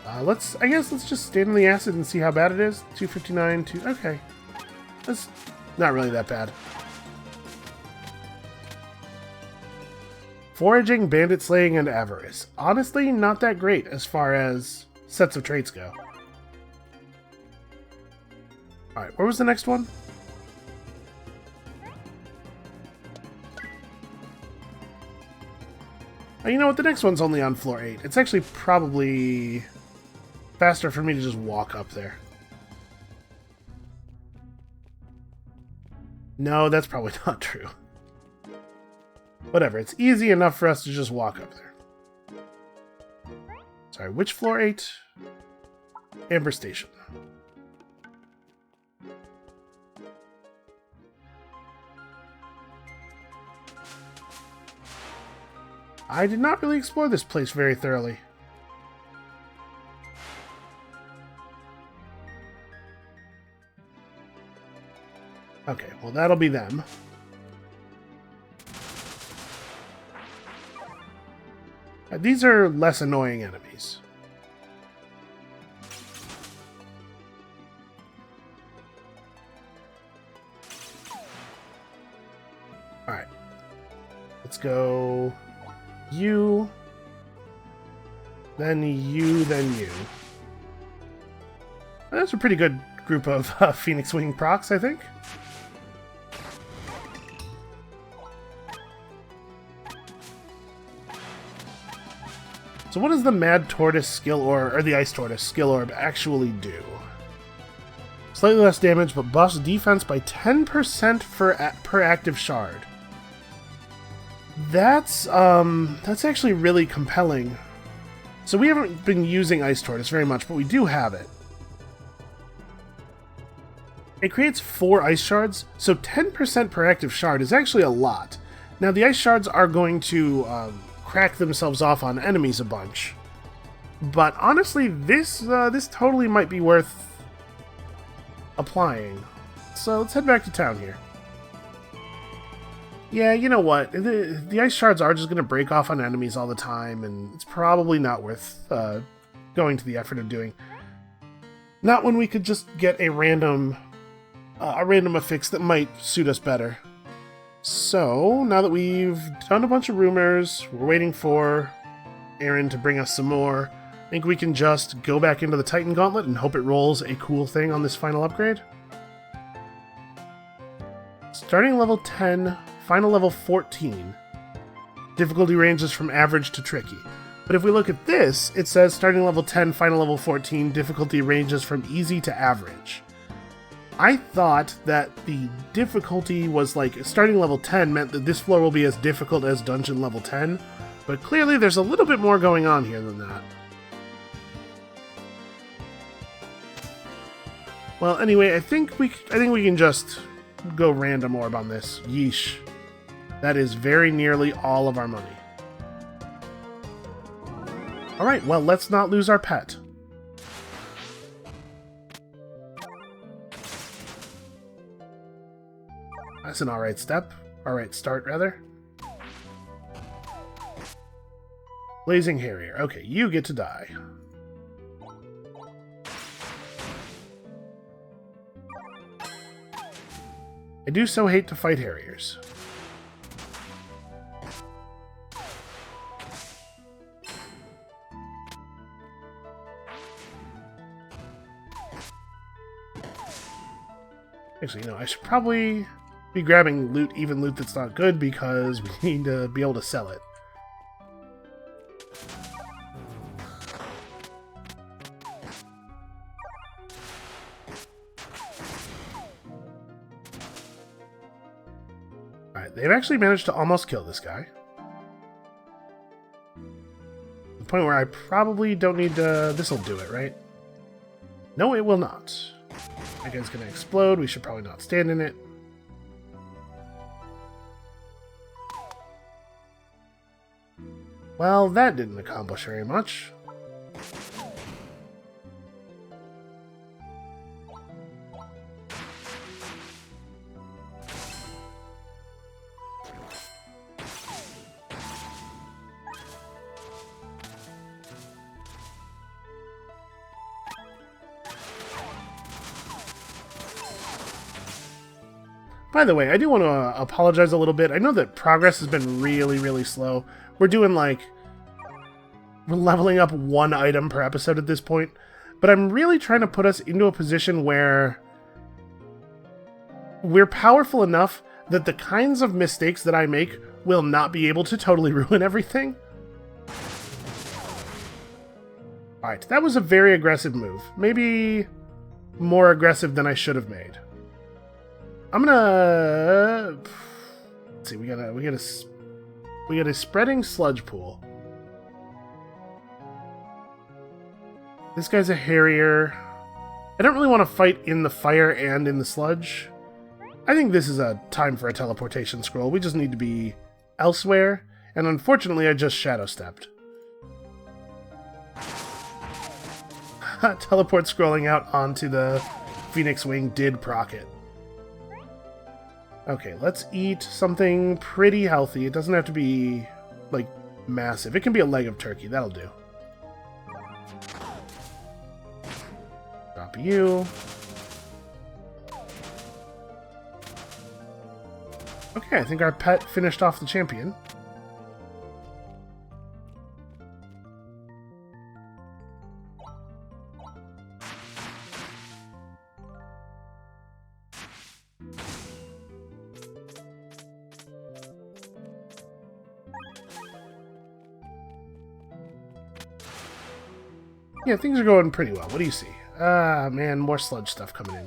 I guess let's just stand in the acid and see how bad it is. 259, okay. That's not really that bad. Foraging, bandit slaying, and avarice. Honestly, not that great as far as sets of traits go. Alright, where was the next one? Oh, you know what? The next one's only on floor 8. It's actually probably faster for me to just walk up there. No, that's probably not true. Whatever, it's easy enough for us to just walk up there. Sorry, which floor 8? Amber Station. I did not really explore this place very thoroughly. Okay, well that'll be them. These are less annoying enemies. Alright. Let's go you. then you, then you. That's a pretty good group of Phoenix Wing procs, I think. So what does the Mad Tortoise skill orb, or the Ice Tortoise skill orb, actually do? Slightly less damage, but buffs defense by 10% per active shard. That's actually really compelling. So we haven't been using Ice Tortoise very much, but we do have it. It creates 4 ice shards, so 10% per active shard is actually a lot. Now the ice shards are going to crack themselves off on enemies a bunch. But honestly, this totally might be worth applying. So let's head back to town here. Yeah, you know what? The ice shards are just going to break off on enemies all the time, and it's probably not worth going to the effort of doing. Not when we could just get a random affix that might suit us better. So, now that we've done a bunch of rumors, we're waiting for Aaron to bring us some more, I think we can just go back into the Titan Gauntlet and hope it rolls a cool thing on this final upgrade. Starting level 10, final level 14. Difficulty ranges from average to tricky. But if we look at this, it says starting level 10, final level 14, difficulty ranges from easy to average. I thought that the difficulty was like starting level 10 meant that this floor will be as difficult as dungeon level 10, but clearly there's a little bit more going on here than that. Well, anyway, I think we can just go random orb on this. Yeesh. That is very nearly all of our money. Alright, well, let's not lose our pet. That's an alright step. Alright start, rather. Blazing Harrier. Okay, you get to die. I do so hate to fight Harriers. Actually, you know, I should probably be grabbing loot, even loot that's not good, because we need to be able to sell it. Alright, they've actually managed to almost kill this guy. The point where I probably don't need to... This'll do it, right? No, it will not. That guy's gonna explode. We should probably not stand in it. Well, that didn't accomplish very much. By the way, I do want to apologize a little bit. I know that progress has been really, really slow. We're leveling up 1 item per episode at this point, but I'm really trying to put us into a position where we're powerful enough that the kinds of mistakes that I make will not be able to totally ruin everything. Alright, that was a very aggressive move. Maybe more aggressive than I should have made. I'm gonna... Let's see, we got a spreading sludge pool. This guy's a Harrier. I don't really want to fight in the fire and in the sludge. I think this is a time for a teleportation scroll. We just need to be elsewhere, and unfortunately I just shadow stepped. Teleport scrolling out onto the Phoenix Wing did proc it. Okay, let's eat something pretty healthy. It doesn't have to be, like, massive. It can be a leg of turkey. That'll do. Drop you. Okay, I think our pet finished off the champion. Yeah, things are going pretty well. What do you see? Ah, man, more sludge stuff coming in.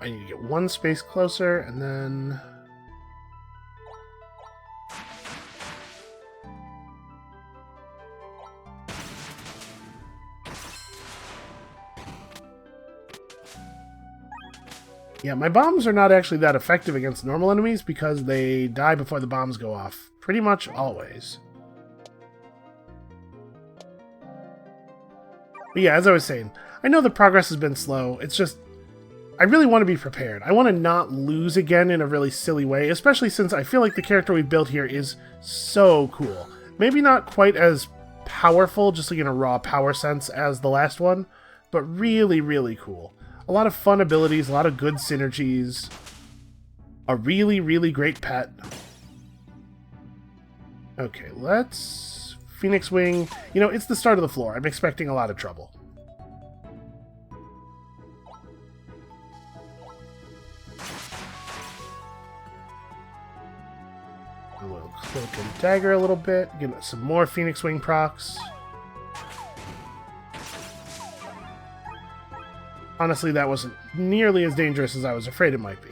I need to get one space closer, and then... Yeah, my bombs are not actually that effective against normal enemies because they die before the bombs go off. Pretty much always. But yeah, as I was saying, I know the progress has been slow. It's just, I really want to be prepared. I want to not lose again in a really silly way, especially since I feel like the character we've built here is so cool. Maybe not quite as powerful, just like in a raw power sense as the last one, but really, really cool. A lot of fun abilities, a lot of good synergies. A really, really great pet. Okay, let's... Phoenix Wing. You know, it's the start of the floor. I'm expecting a lot of trouble. We'll cloak and dagger a little bit. Get some more Phoenix Wing procs. Honestly, that wasn't nearly as dangerous as I was afraid it might be.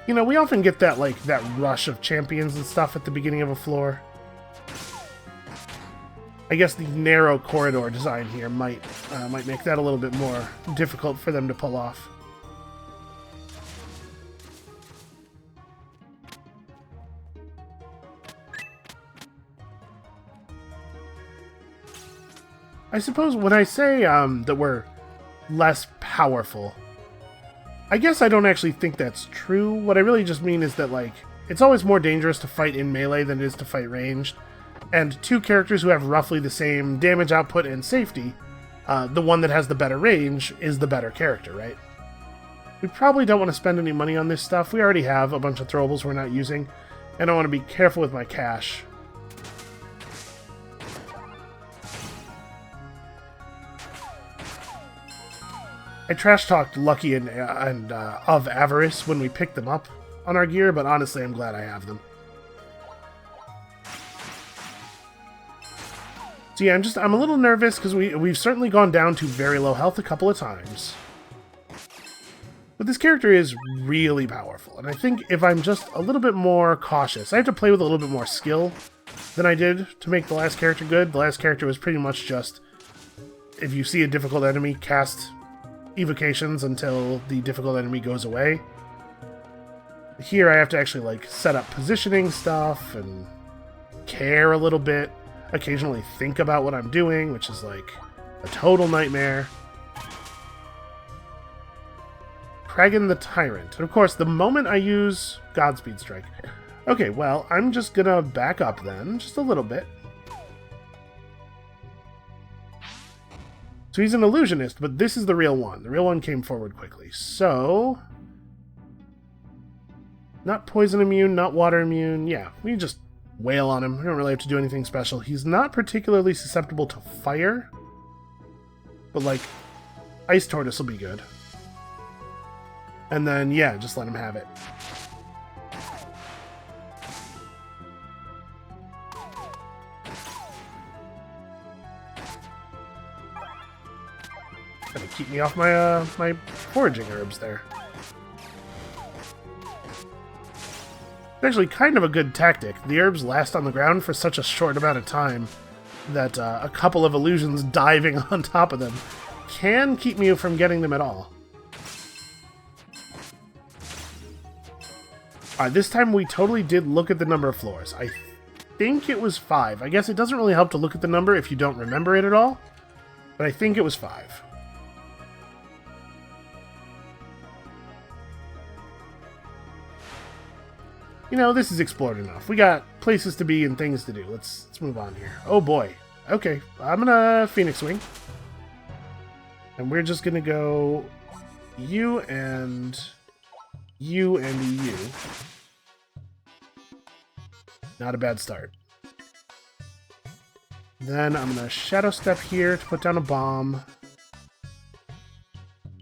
You know, we often get that, like, that rush of champions and stuff at the beginning of a floor. I guess the narrow corridor design here might make that a little bit more difficult for them to pull off. I suppose when I say that we're less powerful, I guess I don't actually think that's true. What I really just mean is that, like, it's always more dangerous to fight in melee than it is to fight ranged. And two characters who have roughly the same damage output and safety, the one that has the better range is the better character, right? We probably don't want to spend any money on this stuff. We already have a bunch of throwables we're not using, and I want to be careful with my cash. I trash-talked Lucky and of Avarice when we picked them up on our gear, but honestly, I'm glad I have them. So yeah, I'm a little nervous because we've certainly gone down to very low health a couple of times. But this character is really powerful, and I think if I'm just a little bit more cautious, I have to play with a little bit more skill than I did to make the last character good. The last character was pretty much just, if you see a difficult enemy, cast evocations until the difficult enemy goes away. Here I have to actually, like, set up positioning stuff and care a little bit, occasionally think about what I'm doing, which is like a total nightmare. Kragan the Tyrant. And of course, the moment I use Godspeed Strike. Okay, well, I'm just gonna back up then, just a little bit. So he's an illusionist, but this is the real one. The real one came forward quickly. So, not poison immune, not water immune. Yeah, we just wail on him. We don't really have to do anything special. He's not particularly susceptible to fire, but, like, Ice Tortoise will be good. And then, yeah, just let him have it. Gonna keep me off my my foraging herbs there. It's actually kind of a good tactic. The herbs last on the ground for such a short amount of time that a couple of illusions diving on top of them can keep me from getting them at all. Alright, this time we totally did look at the number of floors. I think it was 5. I guess it doesn't really help to look at the number if you don't remember it at all, but I think it was 5. You know, this is explored enough. We got places to be and things to do. Let's move on here. Oh boy. Okay, I'm gonna Phoenix Wing. And we're just gonna go you and you and you. Not a bad start. Then I'm going to shadow step here to put down a bomb.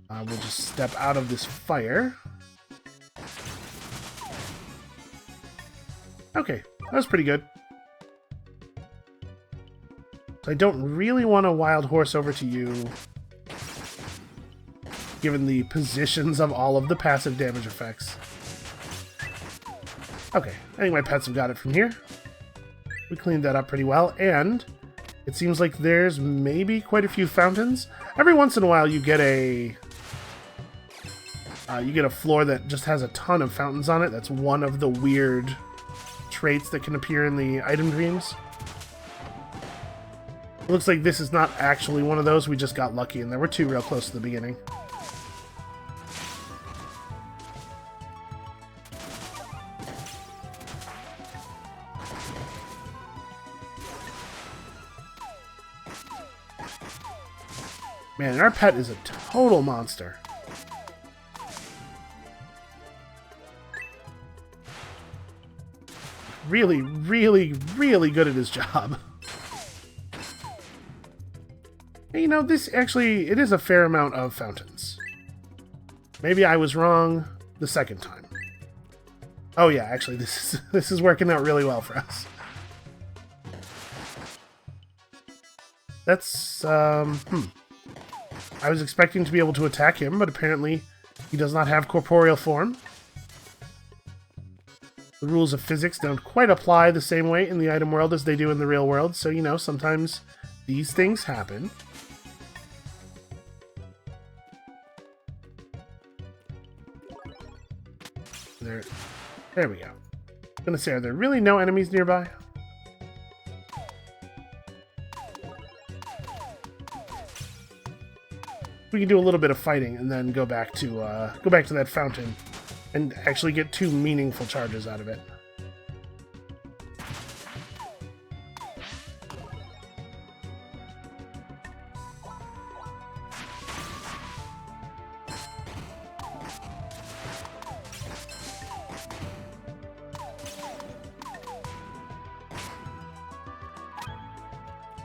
We'll just step out of this fire. Okay, that was pretty good. So I don't really want to wild horse over to you, given the positions of all of the passive damage effects. Okay, I think my pets have got it from here. We cleaned that up pretty well, and it seems like there's maybe quite a few fountains. Every once in a while you get a floor that just has a ton of fountains on it. That's one of the weird traits that can appear in the item dreams. It looks like this is not actually one of those. We just got lucky, and there were two real close to the beginning. Man, our pet is a total monster. Really, really, really good at his job. And, you know, this actually, it is a fair amount of fountains. Maybe I was wrong the second time. Oh yeah, actually, this is working out really well for us. That's, I was expecting to be able to attack him, but apparently he does not have corporeal form. The rules of physics don't quite apply the same way in the item world as they do in the real world, so, you know, sometimes these things happen. There we go. I'm gonna say, are there really no enemies nearby? We can do a little bit of fighting and then go back to that fountain and actually get two meaningful charges out of it.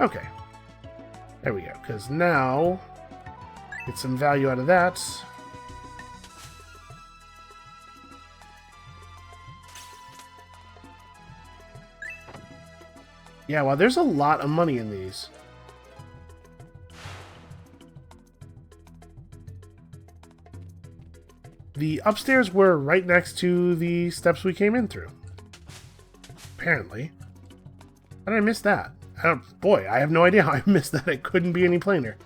Okay. There we go, because now get some value out of that. Yeah, well, there's a lot of money in these. The upstairs were right next to the steps we came in through. Apparently. How did I miss that? Boy, I have no idea how I missed that. It couldn't be any plainer.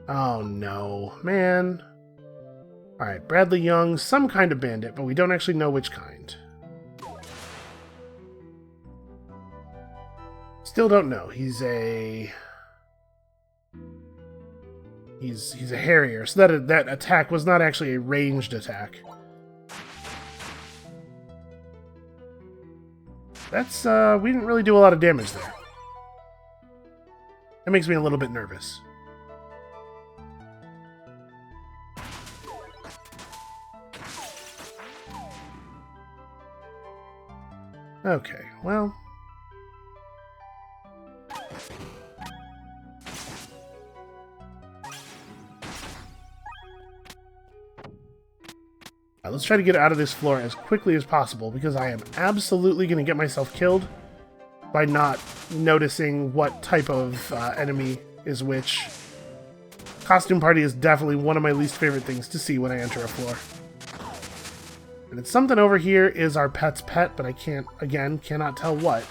Oh no, man. Alright, Bradley Young, some kind of bandit, but we don't actually know which kind. Still don't know. He's a harrier, so that attack was not actually a ranged attack. That's, we didn't really do a lot of damage there. That makes me a little bit nervous. Okay, well... let's try to get out of this floor as quickly as possible, because I am absolutely going to get myself killed by not noticing what type of enemy is which. Costume Party is definitely one of my least favorite things to see when I enter a floor. And it's something over here is our pet's pet, but I cannot tell what.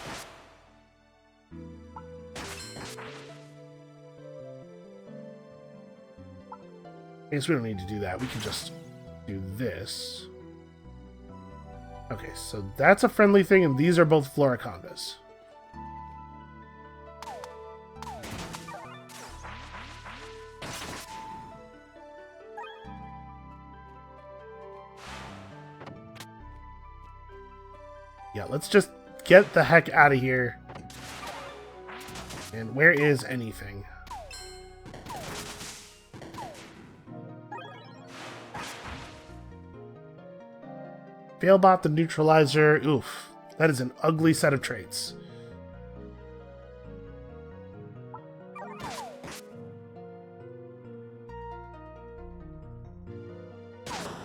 I guess we don't need to do that. We can just do this. Okay, so that's a friendly thing, and these are both Floricondas. Yeah, let's just get the heck out of here. And where is anything? Failbot the Neutralizer. Oof. That is an ugly set of traits.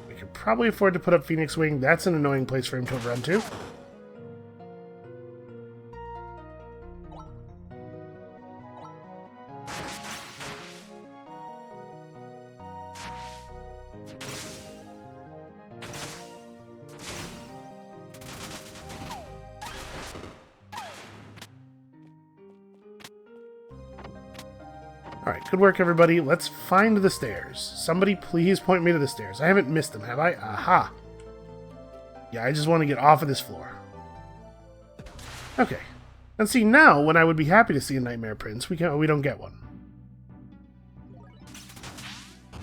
We could probably afford to put up Phoenix Wing. That's an annoying place for him to run to. Alright, good work, everybody. Let's find the stairs. Somebody please point me to the stairs. I haven't missed them, have I? Aha! Yeah, I just want to get off of this floor. Okay. And see, now, when I would be happy to see a Nightmare Prince, we don't get one.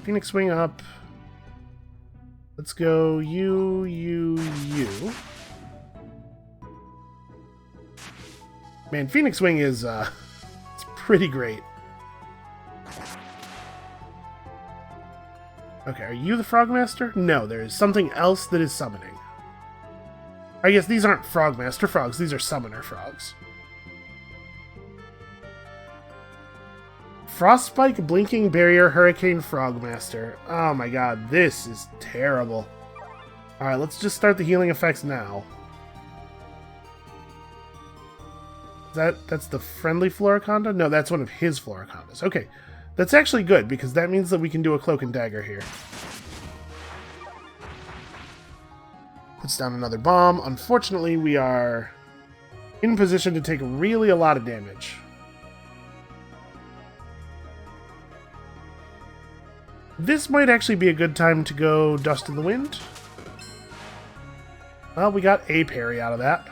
Phoenix Wing up. Let's go you. Man, Phoenix Wing is, it's pretty great. Okay, are you the Frogmaster? No, there is something else that is summoning. I guess these aren't Frogmaster frogs, these are Summoner frogs. Frostspike, Blinking Barrier, Hurricane Frogmaster. Oh my god, this is terrible. Alright, let's just start the healing effects now. That's the friendly Floriconda? No, that's one of his Floricondas. Okay. That's actually good, because that means that we can do a Cloak and Dagger here. Puts down another bomb. Unfortunately, we are in position to take really a lot of damage. This might actually be a good time to go Dust in the Wind. Well, we got a parry out of that.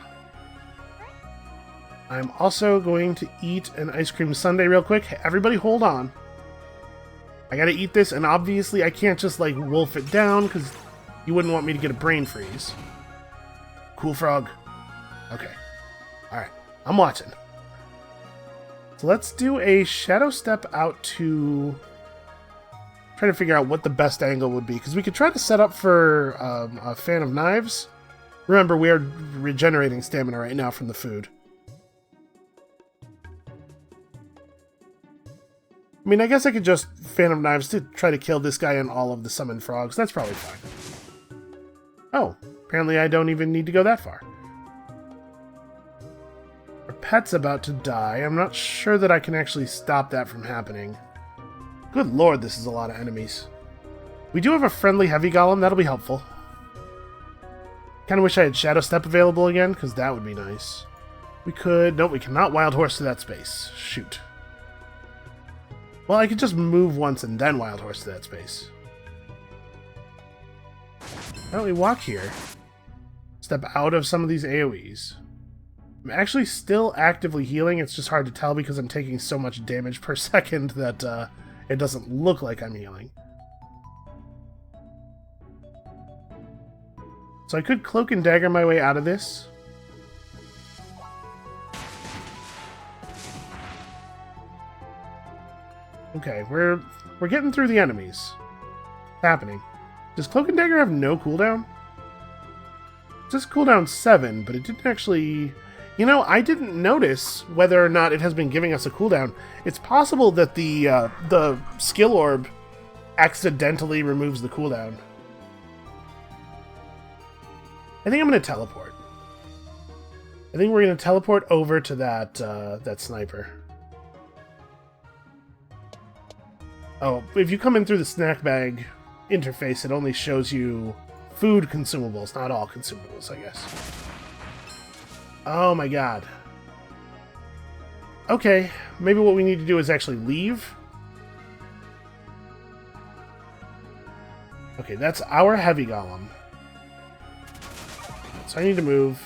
I'm also going to eat an ice cream sundae real quick. Everybody hold on. I gotta eat this, and obviously I can't just, like, wolf it down, because you wouldn't want me to get a brain freeze. Cool frog. Okay. Alright. I'm watching. So let's do a shadow step out to... try to figure out what the best angle would be, because we could try to set up for a Fan of Knives. Remember, we are regenerating stamina right now from the food. I mean, I guess I could just Fan of Knives to try to kill this guy and all of the summoned frogs. That's probably fine. Oh, apparently I don't even need to go that far. Our pet's about to die. I'm not sure that I can actually stop that from happening. Good lord, this is a lot of enemies. We do have a friendly heavy golem. That'll be helpful. Kind of wish I had Shadow Step available again, because that would be nice. We could... Nope, we cannot Wild Horse to that space. Shoot. Well, I could just move once and then Wild Horse to that space. Why don't we walk here? Step out of some of these AoEs. I'm actually still actively healing. It's just hard to tell because I'm taking so much damage per second that it doesn't look like I'm healing. So I could Cloak and Dagger my way out of this. Okay, we're getting through the enemies. It's happening. Does Cloak and Dagger have no cooldown? It says cooldown 7, but it didn't actually... You know, I didn't notice whether or not it has been giving us a cooldown. It's possible that the skill orb accidentally removes the cooldown. I think I'm going to teleport. I think we're going to teleport over to that sniper. Oh, if you come in through the snack bag interface, it only shows you food consumables, not all consumables, I guess. Oh my god. Okay, maybe what we need to do is actually leave. Okay, that's our heavy golem. So I need to move.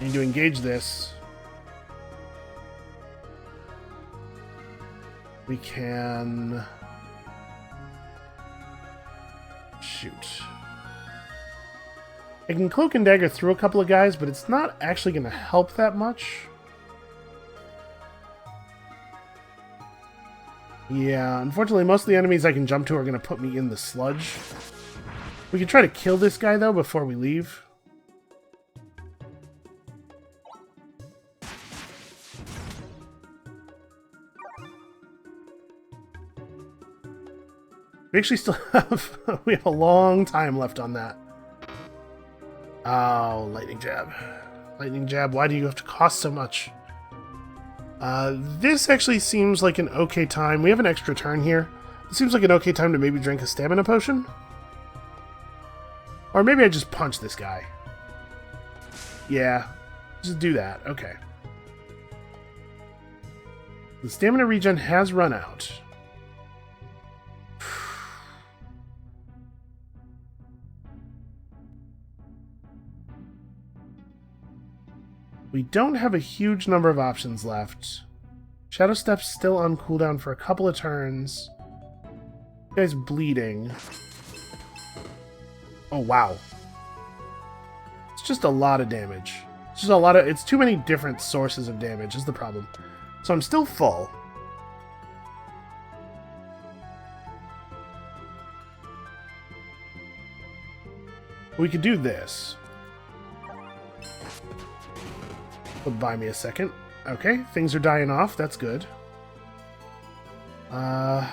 I need to engage this. We can... Shoot. I can Cloak and Dagger through a couple of guys, but it's not actually going to help that much. Yeah, unfortunately, most of the enemies I can jump to are going to put me in the sludge. We can try to kill this guy, though, before we leave. We actually still have... we have a long time left on that. Oh, lightning jab. Lightning jab, why do you have to cost so much? This actually seems like an okay time. We have an extra turn here. It seems like an okay time to maybe drink a stamina potion. Or maybe I just punch this guy. Yeah, just do that. Okay. The stamina regen has run out. We don't have a huge number of options left. Shadow Step's still on cooldown for a couple of turns. This guy's bleeding. Oh, wow. It's just a lot of damage. It's just a lot of... It's too many different sources of damage is the problem. So I'm still full. We could do this. It'll buy me a second. Okay, things are dying off. That's good. I'm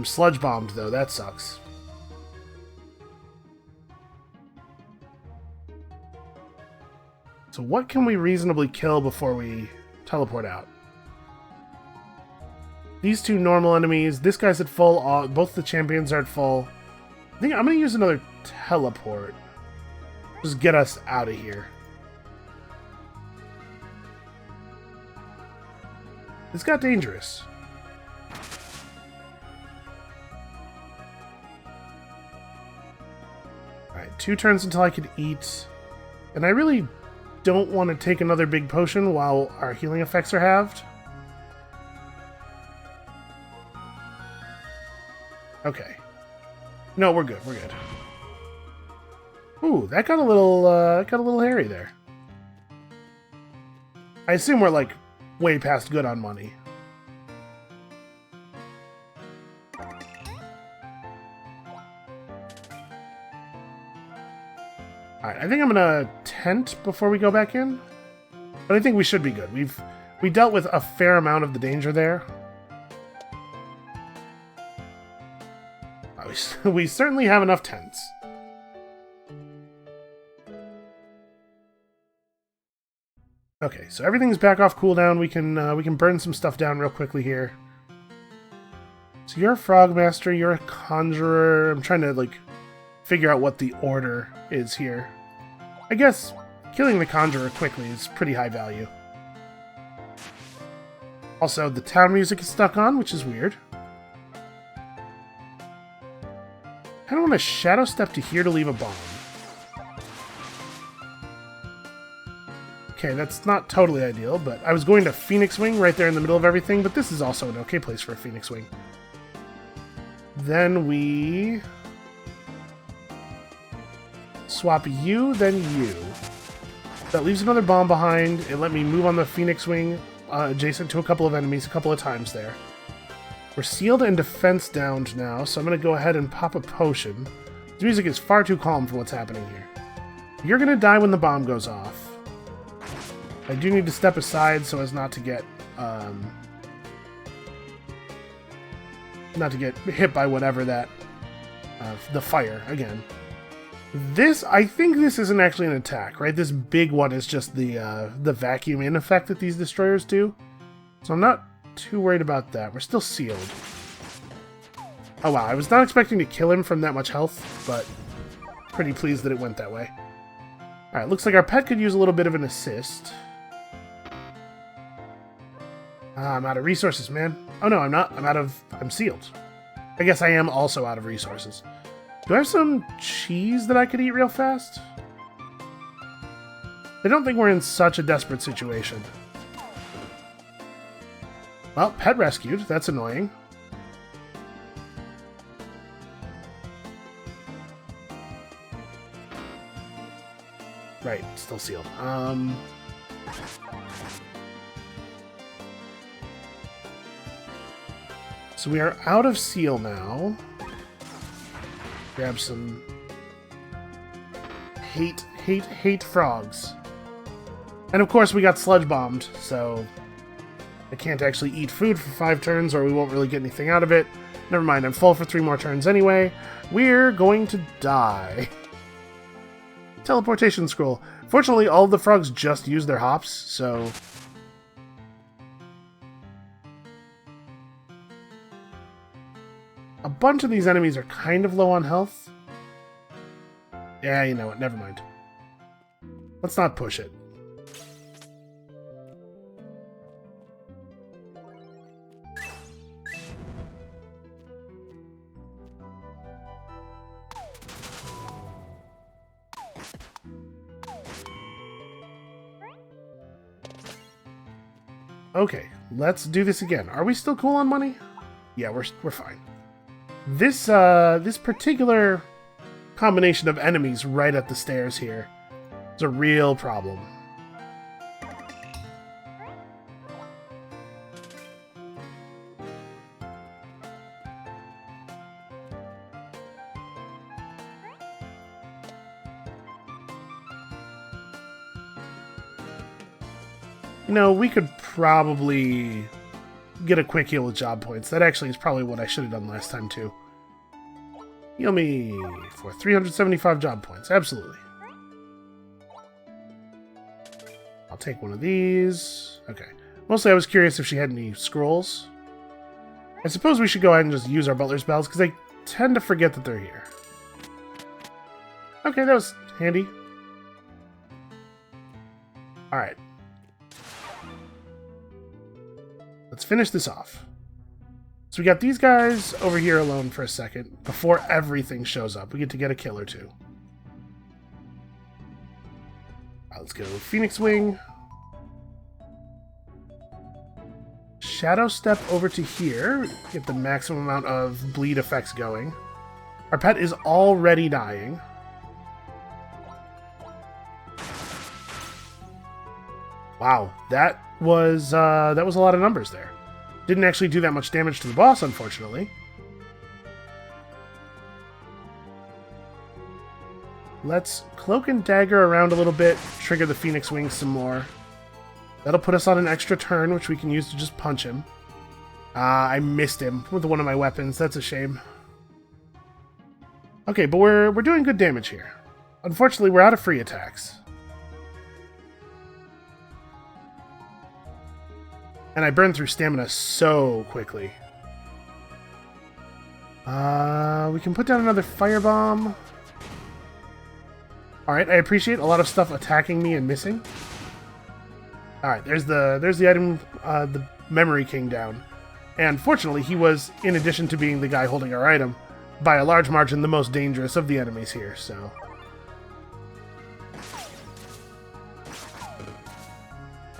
sludge bombed, though. That sucks. So what can we reasonably kill before we teleport out? These two normal enemies. This guy's at full. Both the champions are at full. I think I'm going to use another teleport. Just get us out of here. This got dangerous. Alright, 2 turns until I could eat. And I really don't want to take another big potion while our healing effects are halved. Okay. No, we're good, we're good. Ooh, that got a little hairy there. I assume we're like way past good on money. Alright, I think I'm gonna tent before we go back in. But I think we should be good. We dealt with a fair amount of the danger there. We certainly have enough tents. Okay, so everything's back off cooldown. We can burn some stuff down real quickly here. So you're a frog master, you're a conjurer. I'm trying to like figure out what the order is here. I guess killing the conjurer quickly is pretty high value. Also, the town music is stuck on, which is weird. I don't want to shadow step to here to leave a bomb. Okay, that's not totally ideal, but I was going to Phoenix Wing right there in the middle of everything, but this is also an okay place for a Phoenix Wing. Then we swap you, then you. That leaves another bomb behind. It let me move on the Phoenix Wing adjacent to a couple of enemies a couple of times there. We're sealed and defense downed now, so I'm going to go ahead and pop a potion. The music is far too calm for what's happening here. You're going to die when the bomb goes off. I do need to step aside so as not to get hit by whatever that the fire again. This, I think this isn't actually an attack, right? This big one is just the vacuum in effect that these destroyers do. So I'm not too worried about that. We're still sealed. Oh wow, I was not expecting to kill him from that much health, but pretty pleased that it went that way. Alright, looks like our pet could use a little bit of an assist. I'm out of resources, man. Oh no, I'm not. I'm sealed. I guess I am also out of resources. Do I have some cheese that I could eat real fast? I don't think we're in such a desperate situation. Well, pet rescued. That's annoying. Right, still sealed. So we are out of seal now. Grab some... hate frogs. And of course we got sludge bombed, so... I can't actually eat food for 5 turns or we won't really get anything out of it. Never mind, I'm full for 3 more turns anyway. We're going to die. Teleportation scroll. Fortunately, all of the frogs just use their hops, so... A bunch of these enemies are kind of low on health. Yeah, you know what, never mind. Let's not push it. Okay, let's do this again. Are we still cool on money? Yeah, we're fine. This particular combination of enemies right at the stairs here is a real problem. You know, we could probably get a quick heal with job points. That actually is probably what I should have done last time, too. Heal me for 375 job points. Absolutely. I'll take one of these. Okay. Mostly I was curious if she had any scrolls. I suppose we should go ahead and just use our butler's bells, because I tend to forget that they're here. Okay, that was handy. Alright. Let's finish this off. So we got these guys over here alone for a second before everything shows up. We get to get a kill or two. Let's go Phoenix Wing. Shadow Step over to here. Get the maximum amount of bleed effects going. Our pet is already dying. Wow, that was a lot of numbers there. Didn't actually do that much damage to the boss, unfortunately. Let's Cloak and Dagger around a little bit, trigger the Phoenix Wings some more. That'll put us on an extra turn, which we can use to just punch him. I missed him with one of my weapons. That's a shame. Okay, but we're doing good damage here. Unfortunately, we're out of free attacks. And I burned through stamina so quickly. We can put down another firebomb. Alright, I appreciate a lot of stuff attacking me and missing. Alright, there's the item, the Memory King down. And fortunately, he was, in addition to being the guy holding our item, by a large margin the most dangerous of the enemies here, so...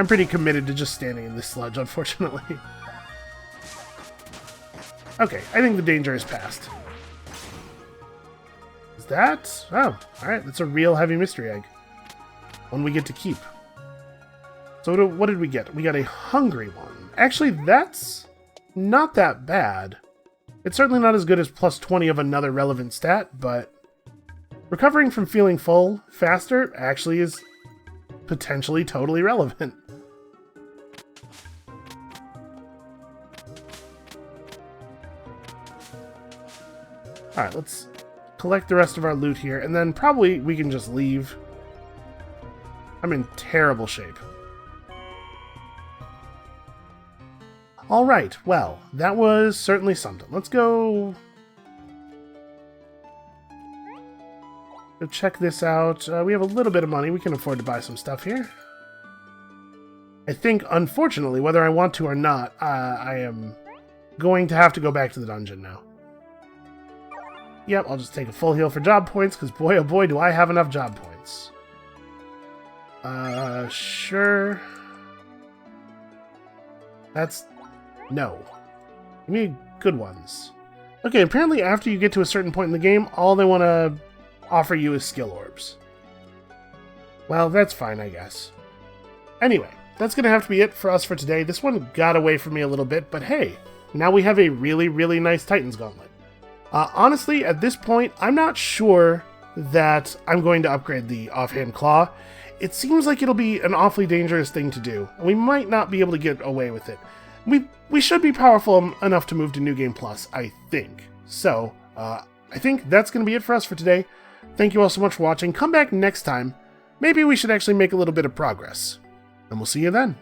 I'm pretty committed to just standing in this sludge, unfortunately. Okay, I think the danger is past. Is that? Oh, alright, that's a real heavy mystery egg. One we get to keep. So what did we get? We got a hungry one. Actually, that's not that bad. It's certainly not as good as plus 20 of another relevant stat, but recovering from feeling full faster actually is potentially totally relevant. Alright, let's collect the rest of our loot here, and then probably we can just leave. I'm in terrible shape. Alright, well, that was certainly something. Let's go check this out. We have a little bit of money. We can afford to buy some stuff here. I think, unfortunately, whether I want to or not, I am going to have to go back to the dungeon now. Yep, I'll just take a full heal for job points, because boy oh boy do I have enough job points. Sure. That's... no. Give me good ones. Okay, apparently after you get to a certain point in the game, all they want to offer you is skill orbs. Well, that's fine, I guess. Anyway, that's going to have to be it for us for today. This one got away from me a little bit, but hey, now we have a really, really nice Titan's Gauntlet. Honestly, at this point, I'm not sure that I'm going to upgrade the offhand claw. It seems like it'll be an awfully dangerous thing to do, and we might not be able to get away with it. We should be powerful enough to move to New Game Plus, I think. So, I think that's going to be it for us for today. Thank you all so much for watching. Come back next time. Maybe we should actually make a little bit of progress. And we'll see you then.